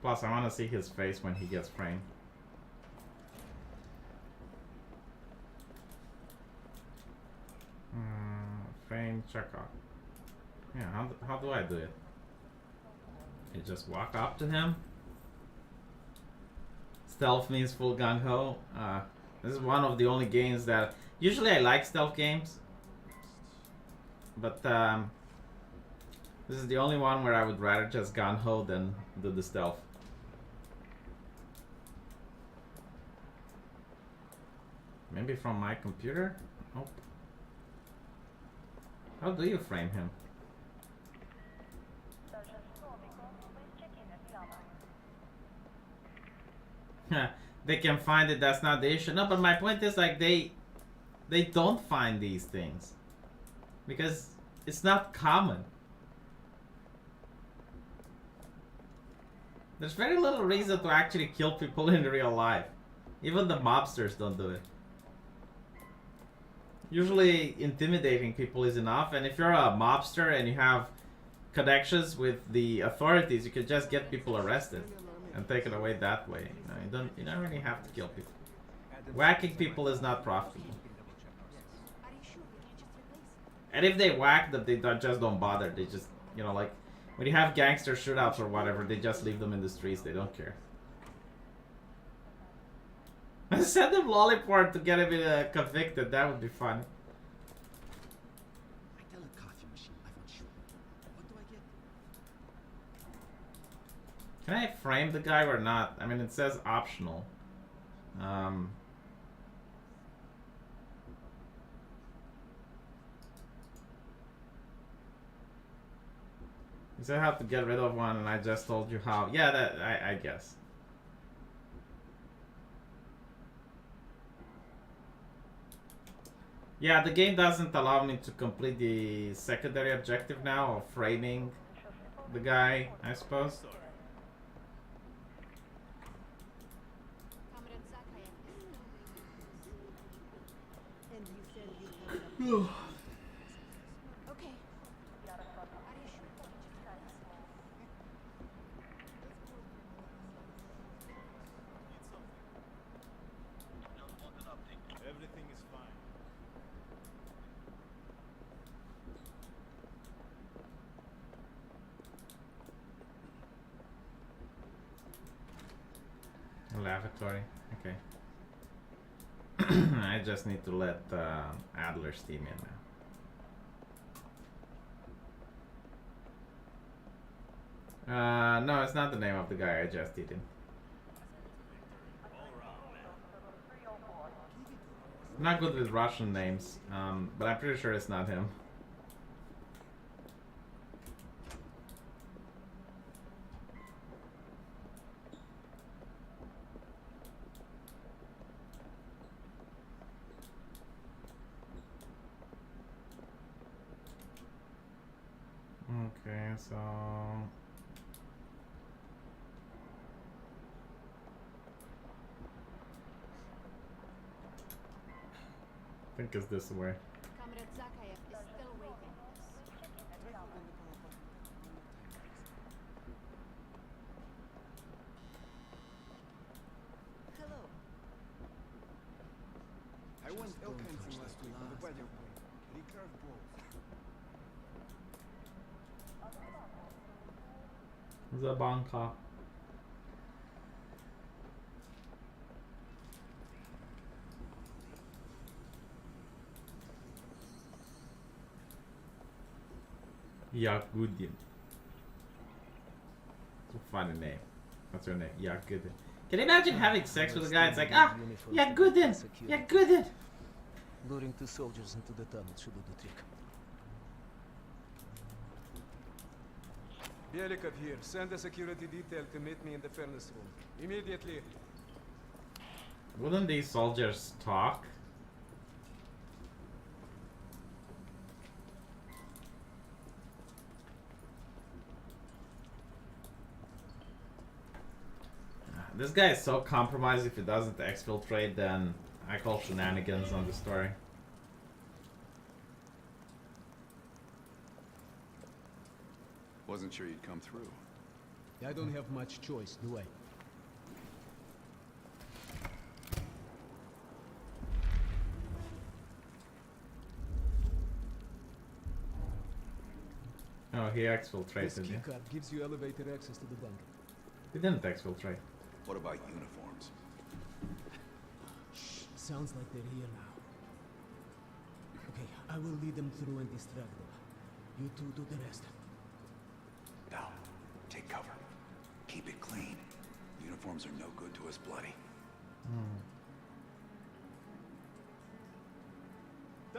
Plus, I want to see his face when he gets framed. Frame checkout. Yeah, how do I do it? You just walk up to him. Stealth means full gung ho. This is one of the only games that usually I like stealth games. But this is the only one where I would rather just gun-ho than do the stealth. Maybe from my computer? Nope. How do you frame him? They can find it, that's not the issue. No, but my point is like they don't find these things. Because it's not common. There's very little reason to actually kill people in real life. Even the mobsters don't do it. Usually intimidating people is enough, and if you're a mobster and you have connections with the authorities, you can just get people arrested and take it away that way. You don't really have to kill people. Whacking people is not profitable. And if they whack them, they just don't bother. They just, you know, like when you have gangster shootouts or whatever, they just leave them in the streets. They don't care. Send them Lolliport to get him convicted. That would be fun. I tell a coffee machine I want sugar. What do I get? Can I frame the guy or not? I mean, it says optional. You said how to get rid of one, and I just told you how. Yeah, that I guess. Yeah, the game doesn't allow me to complete the secondary objective now of framing the guy, I suppose. Everything is fine. Lavatory. Okay. I just need to let Adler's team in now. No, it's not the name of the guy I just did him. I'm not good with Russian names, but I'm pretty sure it's not him. Okay, so I think it's this way. Comrade Zakayev is still waiting. Hello. I went elk hunting last week with a buddy of mine. Recurve balls. Lubianka. Yakudin. It's a funny name. What's your name? Yakudin. Can you imagine having sex with a guy? It's like, ah, Yakudin! Yakudin! Luring two soldiers into the tunnel should do the trick. Belikov here. Send a security detail to meet me in the furnace room. Immediately. Wouldn't these soldiers talk? This guy is so compromised. If he doesn't exfiltrate, then I call shenanigans on the story. Wasn't sure you'd come through. I don't have much choice, do I? Oh, he exfiltrated. This keycard gives you elevator access to the bunker. He didn't exfiltrate. What about uniforms? Shh, sounds like they're here now. Okay, I will lead them through and distract them. You two do the rest. Now, take cover. Keep it clean. Uniforms are no good to us bloody.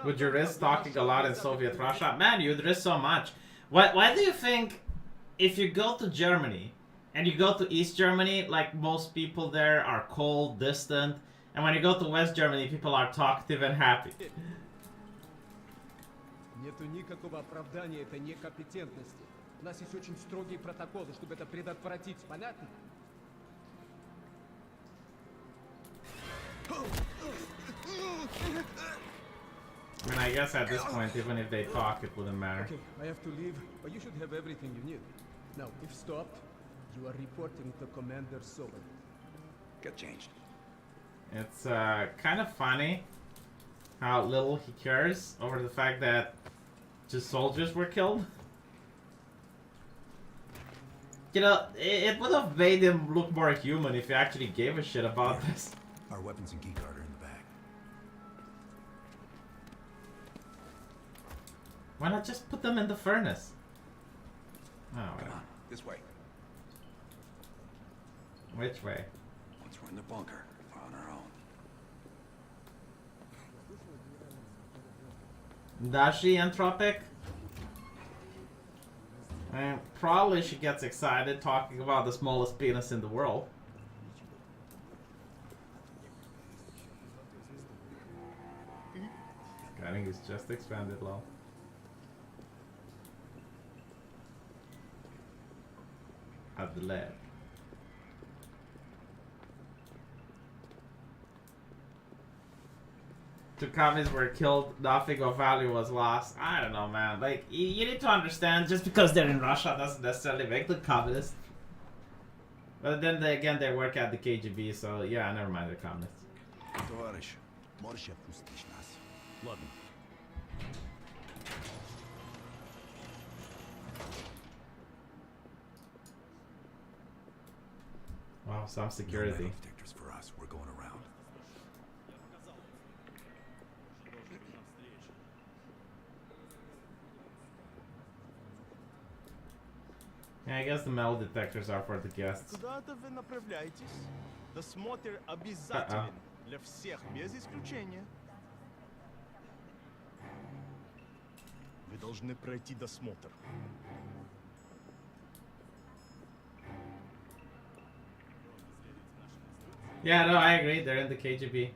Would you risk talking a lot in Soviet Russia? Man, you'd risk so much. Why do you think if you go to Germany and you go to East Germany, like most people there are cold, distant, and when you go to West Germany, people are talkative and happy? Нету никакого оправдания этой некомпетентности. У нас есть очень строгие протоколы, чтобы это предотвратить. Понятно? I mean, I guess at this point, even if they talk, it wouldn't matter. Okay, I have to leave, but you should have everything you need. Now, if stopped, you are reporting to Commander Sobel. Get changed. It's kind of funny how little he cares over the fact that just soldiers were killed. You know, it would have made him look more human if he actually gave a shit about this. Our weapons and keycard are in the bag. Why not just put them in the furnace? Oh, Come on, this way. Which way? Once we're in the bunker, we're on our own. Does she, Entropic? And probably she gets excited talking about the smallest penis in the world. I think it's just expanded low. At the lab. Two communists were killed, nothing of value was lost. I don't know, man. Like, you need to understand, just because they're in Russia doesn't necessarily make them communists. But then again, they work at the KGB, so yeah, never mind, they're communists. Товарищ, можешь отпустить нас? Ладно. Wow, some security. No metal detectors for us. We're going around. Yeah, I guess the metal detectors are for the guests. Куда-то вы направляетесь? Досмотр обязателен для всех, без исключения. Вы должны пройти досмотр. Yeah, no, I agree. They're in the KGB.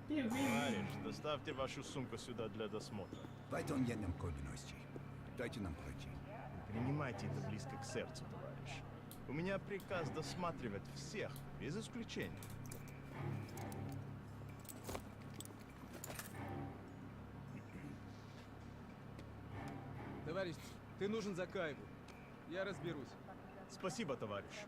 Товарищ, доставьте вашу сумку сюда для досмотра. Дайте нам кабинности. Дайте нам пройти. Принимайте это близко к сердцу, товарищ. У меня приказ досматривать всех, без исключения. Товарищ, ты нужен за Кайву. Я разберусь. Спасибо, товарищ.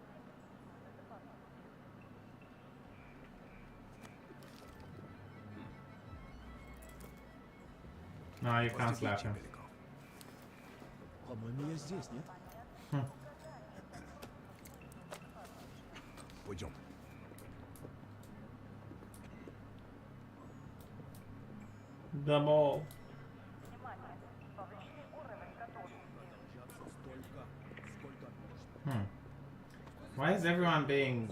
No, you can't slap him. По-моему, я здесь, нет? Пойдем. The mall. Why is everyone being...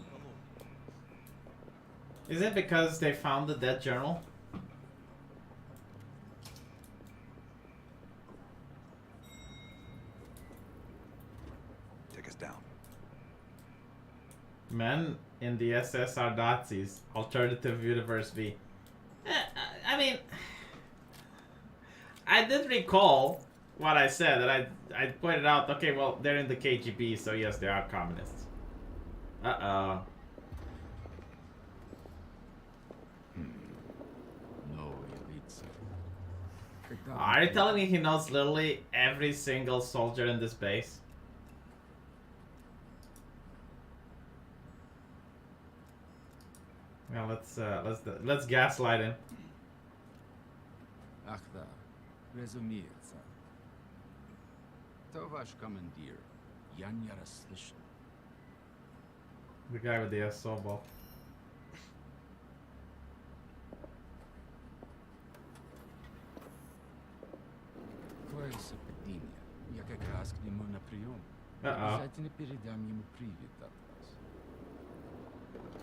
Is it because they found the dead journal? Take us down. Men in the SS are Nazis. Alternative universe V. I mean... I did recall what I said, and I pointed out, okay, well, they're in the KGB, so yes, they are communists. Uh-oh. No elites. Are you telling me he knows literally every single soldier in this base? Yeah, let's gaslight him. Ах да, разумеется. То ваш командир. Я не расслышал. The guy with the assault ball. Какое совпадение. Я как раз к нему на прием. Uh-oh. Обязательно передам ему привет от вас.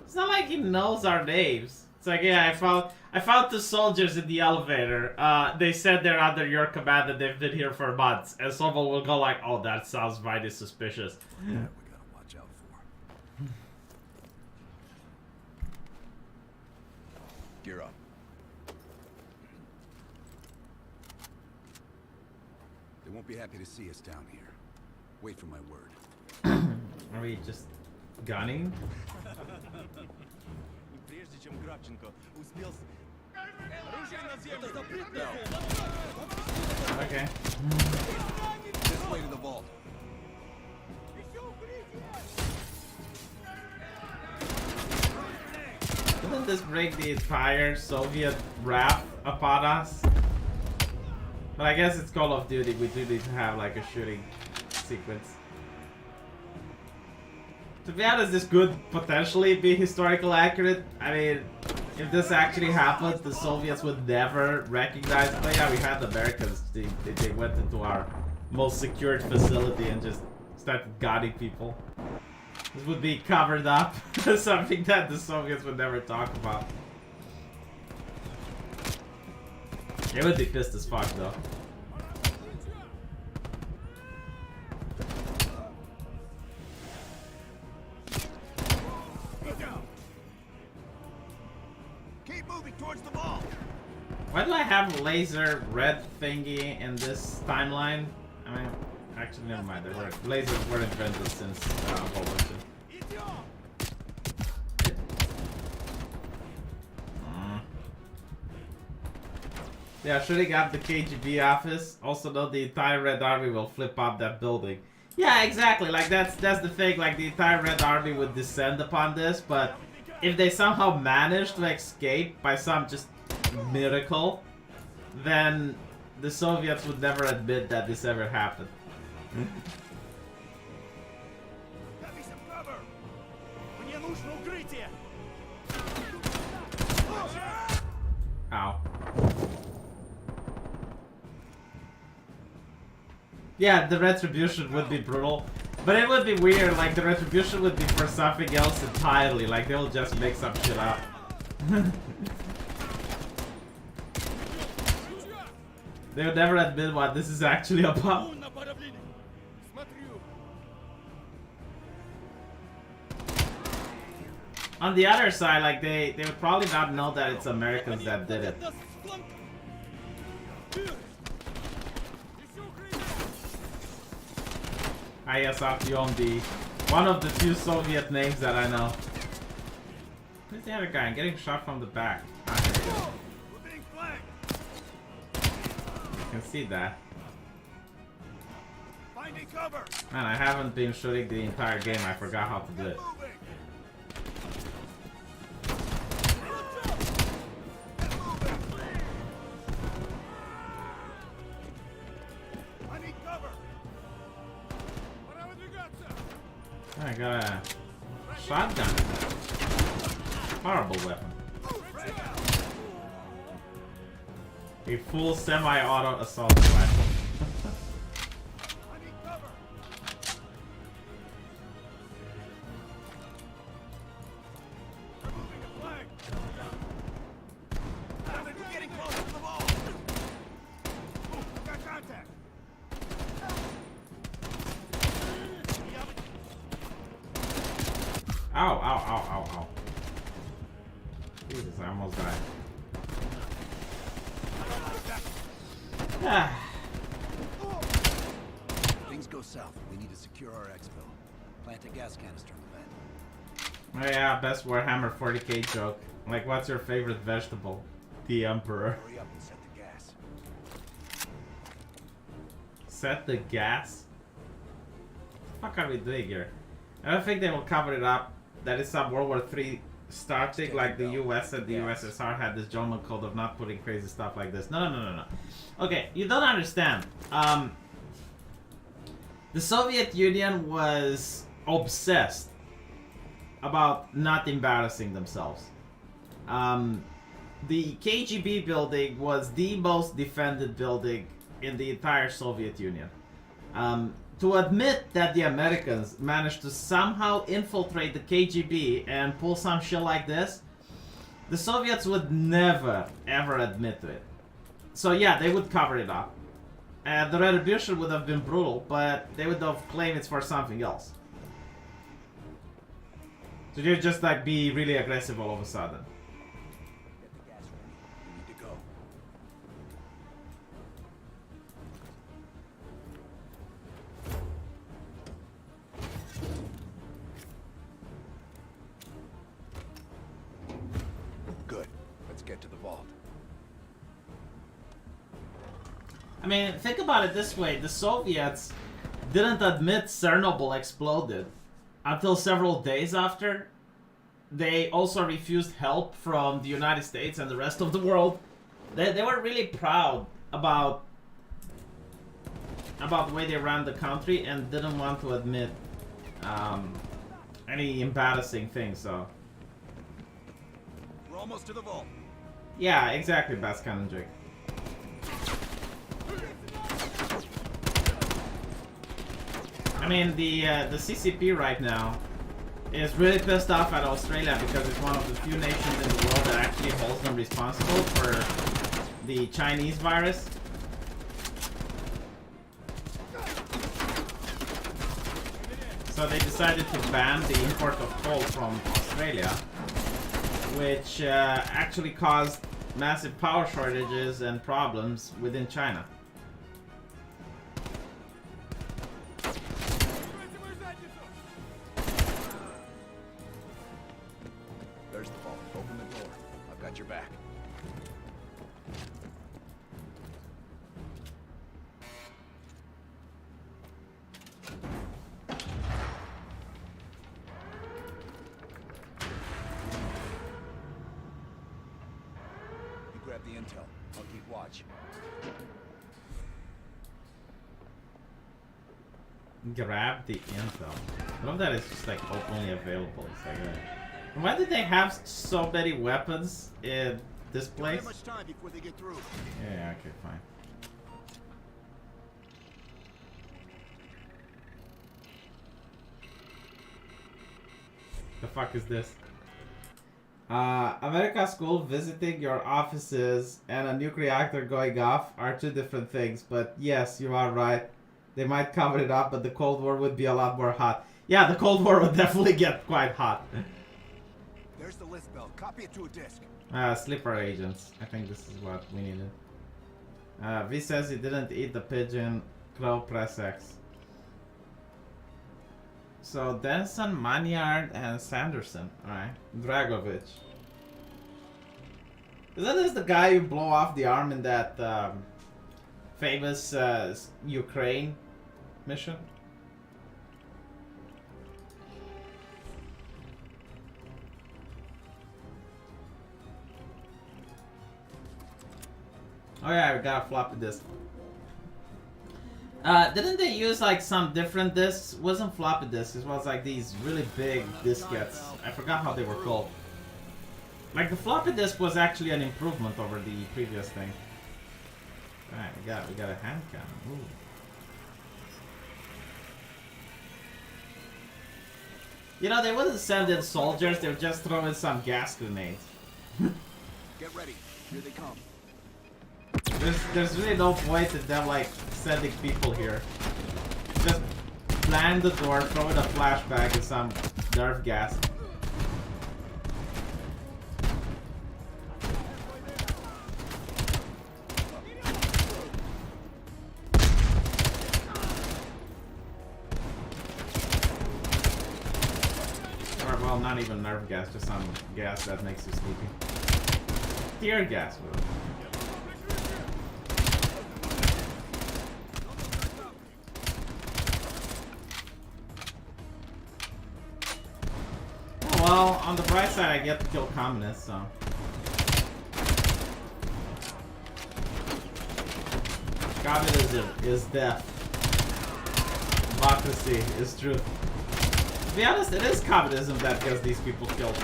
It's not like he knows our names. It's like, yeah, I found two soldiers in the elevator. They said they're under your command and they've been here for months. And someone will go like, oh, that sounds mighty suspicious. Yeah, we gotta watch out for. Gear up. They won't be happy to see us down here. Wait for my word. Are we just gunning? Прежде чем Кравченко успел... Оружие на землю! Okay. This way to the vault. Didn't this bring the entire Soviet wrath upon us? But I guess it's Call of Duty. We do need to have like a shooting sequence. To be honest, this could potentially be historically accurate. I mean, if this actually happened, the Soviets would never recognize. But yeah, we had the Americans. They went into our most secured facility and just started guarding people. This would be covered up. Something that the Soviets would never talk about. They would be pissed as fuck though. Keep moving towards the ball. Why do I have laser red thingy in this timeline? I mean, actually, never mind. Lasers were invented since World War II. Yeah, shooting up the KGB office. Also, though, the entire Red Army will flip up that building. Yeah, exactly. Like that's the thing. Like the entire Red Army would descend upon this, but if they somehow manage to escape by some just miracle, then the Soviets would never admit that this ever happened. Ow. Yeah, the retribution would be brutal. But it would be weird, like the retribution would be for something else entirely, like they'll just make some shit up. They would never admit what this is actually about. On the other side, like they would probably not know that it's Americans that did it. ISRTOMD, one of the few Soviet names that I know. Who's the other guy? I'm getting shot from the back. Ah, there we go. You can see that. Man, I haven't been shooting the entire game. I forgot how to do it. I got a shotgun. Horrible weapon. A full semi-auto assault rifle. Ow, ow, ow, ow, ow. Jesus, I almost died. Things go south. We need to secure our exfil. Plant a gas canister in the vent. Oh yeah, best Warhammer 40k joke. Like, what's your favorite vegetable? The Emperor. Hurry up and set the gas. Set the gas? What the fuck are we doing here? I don't think they will cover it up. That is some World War III starting, like the US and the USSR had this German code of not putting crazy stuff like this. No. Okay, you don't understand. The Soviet Union was obsessed about not embarrassing themselves. The KGB building was the most defended building in the entire Soviet Union. To admit that the Americans managed to somehow infiltrate the KGB and pull some shit like this, the Soviets would never, ever admit to it. So yeah, they would cover it up. And the retribution would have been brutal, but they would have claimed it's for something else. So they'd just like be really aggressive all of a sudden. Get the gas ready. We need to go. Good. Let's get to the vault. I mean, think about it this way. The Soviets didn't admit Chernobyl exploded until several days after. They also refused help from the United States and the rest of the world. They were really proud about the way they ran the country and didn't want to admit any embarrassing things, so... We're almost to the vault. Yeah, exactly, Baskan and Jake. I mean, the CCP right now is really pissed off at Australia because it's one of the few nations in the world that actually holds them responsible for the Chinese virus. So they decided to ban the import of coal from Australia, which actually caused massive power shortages and problems within China. There's the phone. Open the door. I've got your back. You grab the intel. I'll keep watch. Grab the intel. I love that it's just like openly available. It's like, why did they have so many weapons in this place? Much time before they get through. Yeah, okay, fine. The fuck is this? America School visiting your offices and a nuclear reactor going off are two different things, but yes, you are right. They might cover it up, but the Cold War would be a lot more hot. Yeah, the Cold War would definitely get quite hot. There's the list bell. Copy it to a disk. Sleeper agents. I think this is what we needed. V says he didn't eat the pigeon. Crow, press X. So Denson, Manyard, and Sanderson. Alright. Dragovich. Isn't this the guy who blew off the arm in that famous Ukraine mission? Oh yeah, we got a floppy disk. Didn't they use like some different discs? It wasn't floppy disks, it was like these really big diskettes. I forgot how they were called. Like the floppy disk was actually an improvement over the previous thing. Alright, we got a hand cannon. Ooh. You know, they wouldn't send in soldiers, they would just throw in some gas grenades. Get ready. Here they come. There's really no point in them like sending people here. Just plan the door, throw in a flashbang and some nerve gas. Or well, not even nerve gas, just some gas that makes you sleepy. Tear gas, really. Well, on the bright side, I get to kill communists, so. Communism is death. Democracy is truth. To be honest, it is communism that gets these people killed.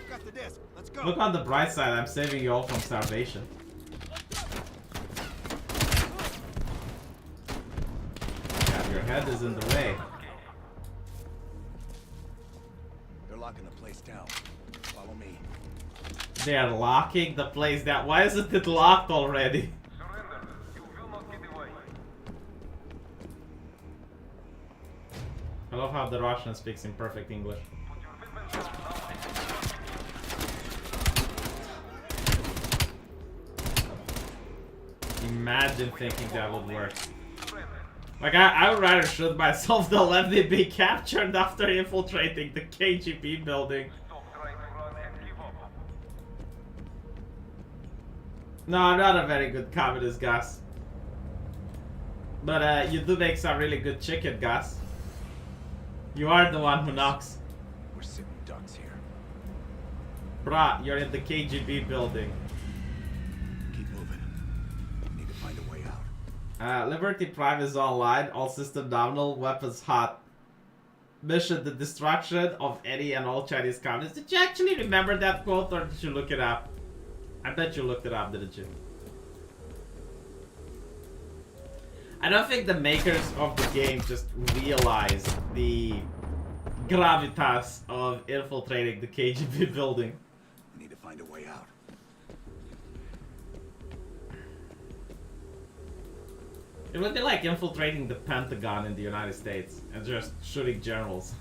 Got the disc. Let's go. Look on the bright side, I'm saving you all from starvation. Your head is in the way. They're locking the place down. Follow me. They are locking the place down. Why isn't it locked already? I love how the Russian speaks in perfect English. Imagine thinking that would work. Like, I would rather shoot myself than let me be captured after infiltrating the KGB building. No, I'm not a very good communist, Gus. But you do make some really good chicken, Gus. You are the one who knocks. We're sitting ducks here. Bruh, you're in the KGB building. Keep moving. Need to find a way out. Liberty Prime is online, all system nominal, weapons hot. Mission, the destruction of any and all Chinese communists. Did you actually remember that quote or did you look it up? I bet you looked it up, didn't you? I don't think the makers of the game just realized the gravitas of infiltrating the KGB building. We need to find a way out. It would be like infiltrating the Pentagon in the United States and just shooting generals.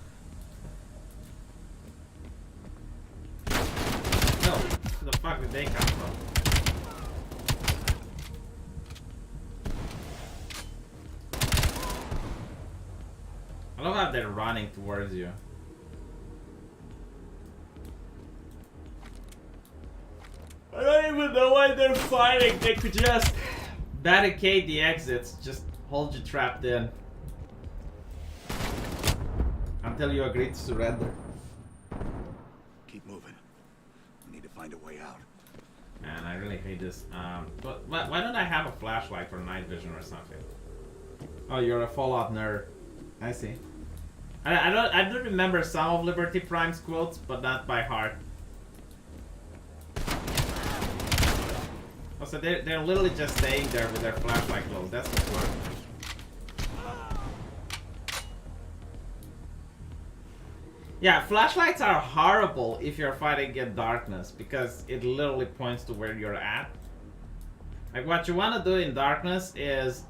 No, where the fuck did they come from? I love how they're running towards you. I don't even know why they're fighting. They could just barricade the exits, just hold you trapped in until you agree to surrender. Keep moving. We need to find a way out. Man, I really hate this. But why don't I have a flashlight for night vision or something? Oh, you're a Fallout nerd. I see. I do remember some of Liberty Prime's quotes, but not by heart. Also, they're literally just staying there with their flashlight closed. That's what's working. Yeah, flashlights are horrible if you're fighting in darkness because it literally points to where you're at. Like, what you want to do in darkness is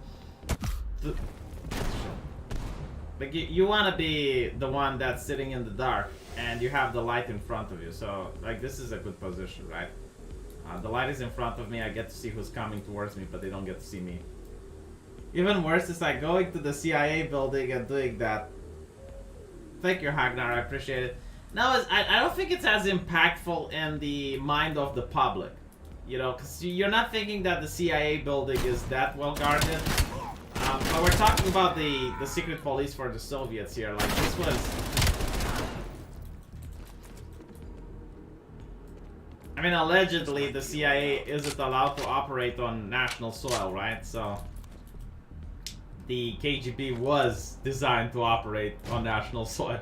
like you want to be the one that's sitting in the dark and you have the light in front of you. So like this is a good position, right? The light is in front of me. I get to see who's coming towards me, but they don't get to see me. Even worse is like going to the CIA building and doing that. Thank you, Hagnar. I appreciate it. No, I don't think it's as impactful in the mind of the public. You know, because you're not thinking that the CIA building is that well guarded. But we're talking about the secret police for the Soviets here. Like, this was... I mean, allegedly, the CIA isn't allowed to operate on national soil, right? So, the KGB was designed to operate on national soil.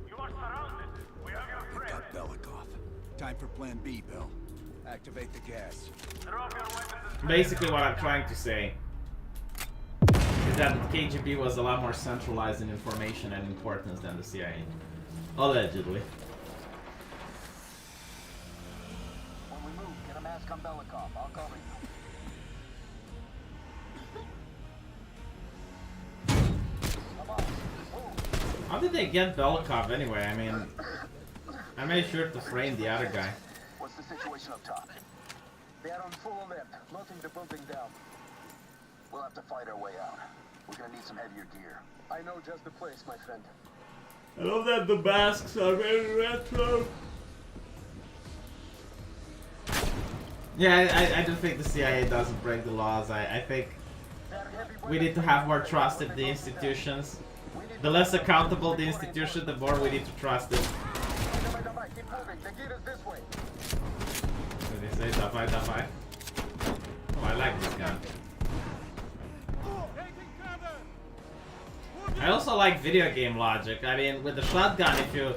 You are surrounded. We have your friend. Got Belikov. Time for Plan B, Bill. Activate the gas. Basically, what I'm trying to say is that the KGB was a lot more centralized in information and importance than the CIA. Allegedly. When we move, get a mask on Belikov. I'll cover you. Come on, move. How did they get Belikov anyway? I mean, I made sure to frame the other guy. What's the situation up top? They are on full alert, locking the building down. We'll have to fight our way out. We're gonna need some heavier gear. I know just the place, my friend. I love that the masks are very retro. Yeah, I do think the CIA doesn't break the laws. I think we need to have more trust in the institutions. The less accountable the institution, the more we need to trust it. Keep moving. The gear is this way. Did they say Deafeating? Deafeating? Oh, I like this gun. I also like video game logic. I mean, with the shotgun, if you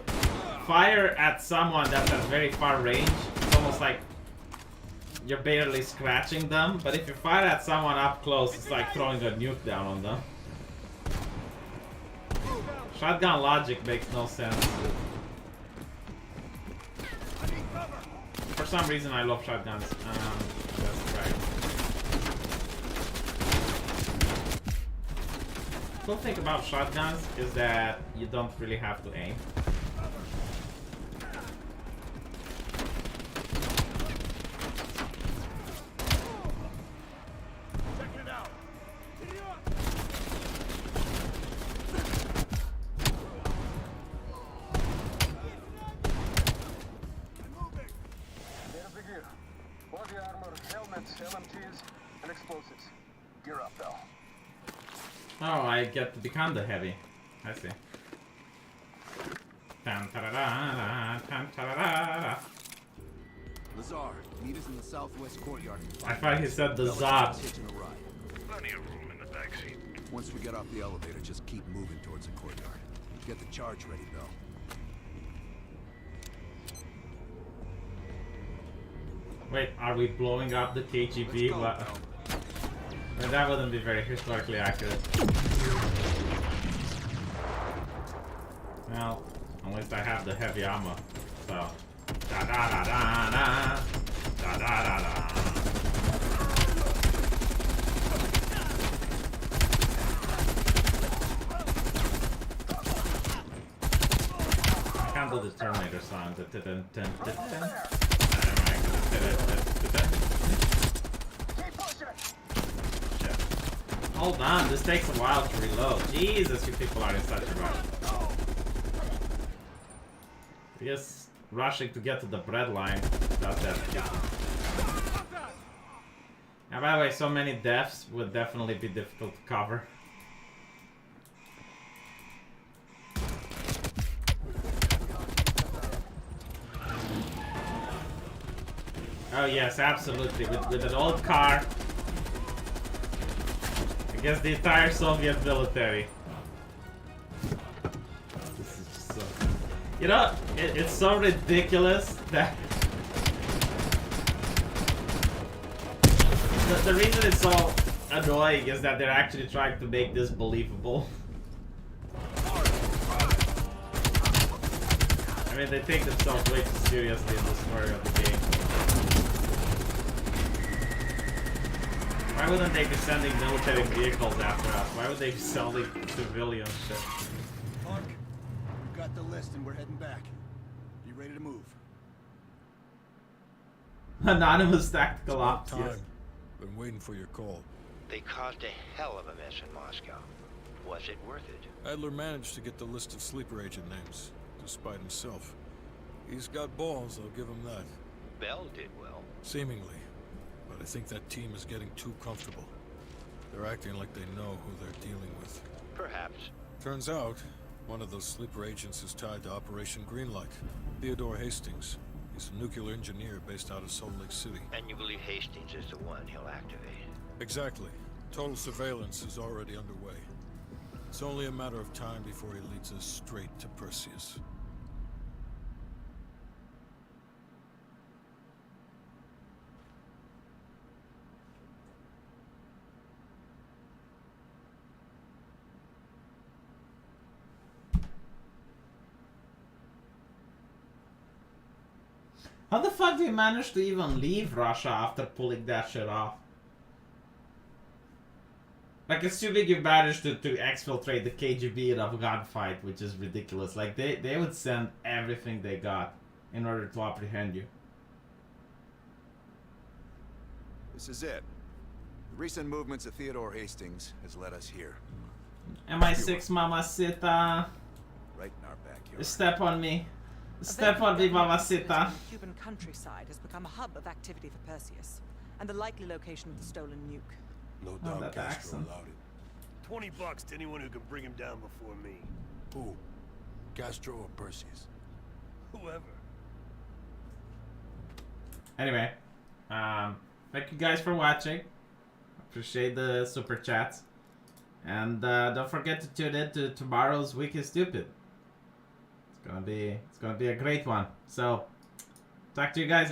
fire at someone that has very far range, it's almost like you're barely scratching them. But if you fire at someone up close, it's like throwing a nuke down on them. Shotgun logic makes no sense. For some reason, I love shotguns. That's right. The cool thing about shotguns is that you don't really have to aim. Oh, I get to become the heavy. I see. Lazar, meet us in the southwest courtyard. I thought he said the Zab. Plenty of room in the backseat. Once we get off the elevator, just keep moving towards the courtyard. Get the charge ready, Bill. Wait, are we blowing up the KGB? What? Well, that wouldn't be very historically accurate. Well, unless I have the heavy ammo. So. Da da da da da. Da da da da. I can't do the Terminator sound. Hold on, this takes a while to reload. Jesus, you people are in such a rush. I guess rushing to get to the bread line does that. And by the way, so many deaths would definitely be difficult to cover. Oh yes, absolutely. With an old car. Against the entire Soviet military. This is just so... You know, it's so ridiculous that... The reason it's so annoying is that they're actually trying to make this believable. I mean, they take themselves way too seriously in the story of the game. Why wouldn't they be sending military vehicles after us? Why would they be selling civilian shit? Mark, we've got the list and we're heading back. Be ready to move. Anonymous tactical ops. Yes. Been waiting for your call. They caused a hell of a mess in Moscow. Was it worth it? Adler managed to get the list of sleeper agent names, despite himself. He's got balls, I'll give him that. Bell did well. Seemingly. But I think that team is getting too comfortable. They're acting like they know who they're dealing with. Perhaps. Turns out, one of those sleeper agents is tied to Operation Greenlight. Theodore Hastings. He's a nuclear engineer based out of Salt Lake City. And you believe Hastings is the one he'll activate? Exactly. Total surveillance is already underway. It's only a matter of time before he leads us straight to Perseus. How the fuck do you manage to even leave Russia after pulling that shit off? Like, assuming you managed to exfiltrate the KGB in a gunfight, which is ridiculous. Like, they would send everything they got in order to apprehend you. This is it. The recent movements of Theodore Hastings has led us here. MI6 Mamacita. Right in our backyard. Step on me. Step on me, Mamacita. The Cuban countryside has become a hub of activity for Perseus, and the likely location of the stolen nuke. No doubt Castro allowed it. $20 to anyone who can bring him down before me. Who? Castro or Perseus? Whoever. Anyway, thank you guys for watching. Appreciate the super chats. And don't forget to tune in to tomorrow's Week is Stupid. It's gonna be a great one. So talk to you guys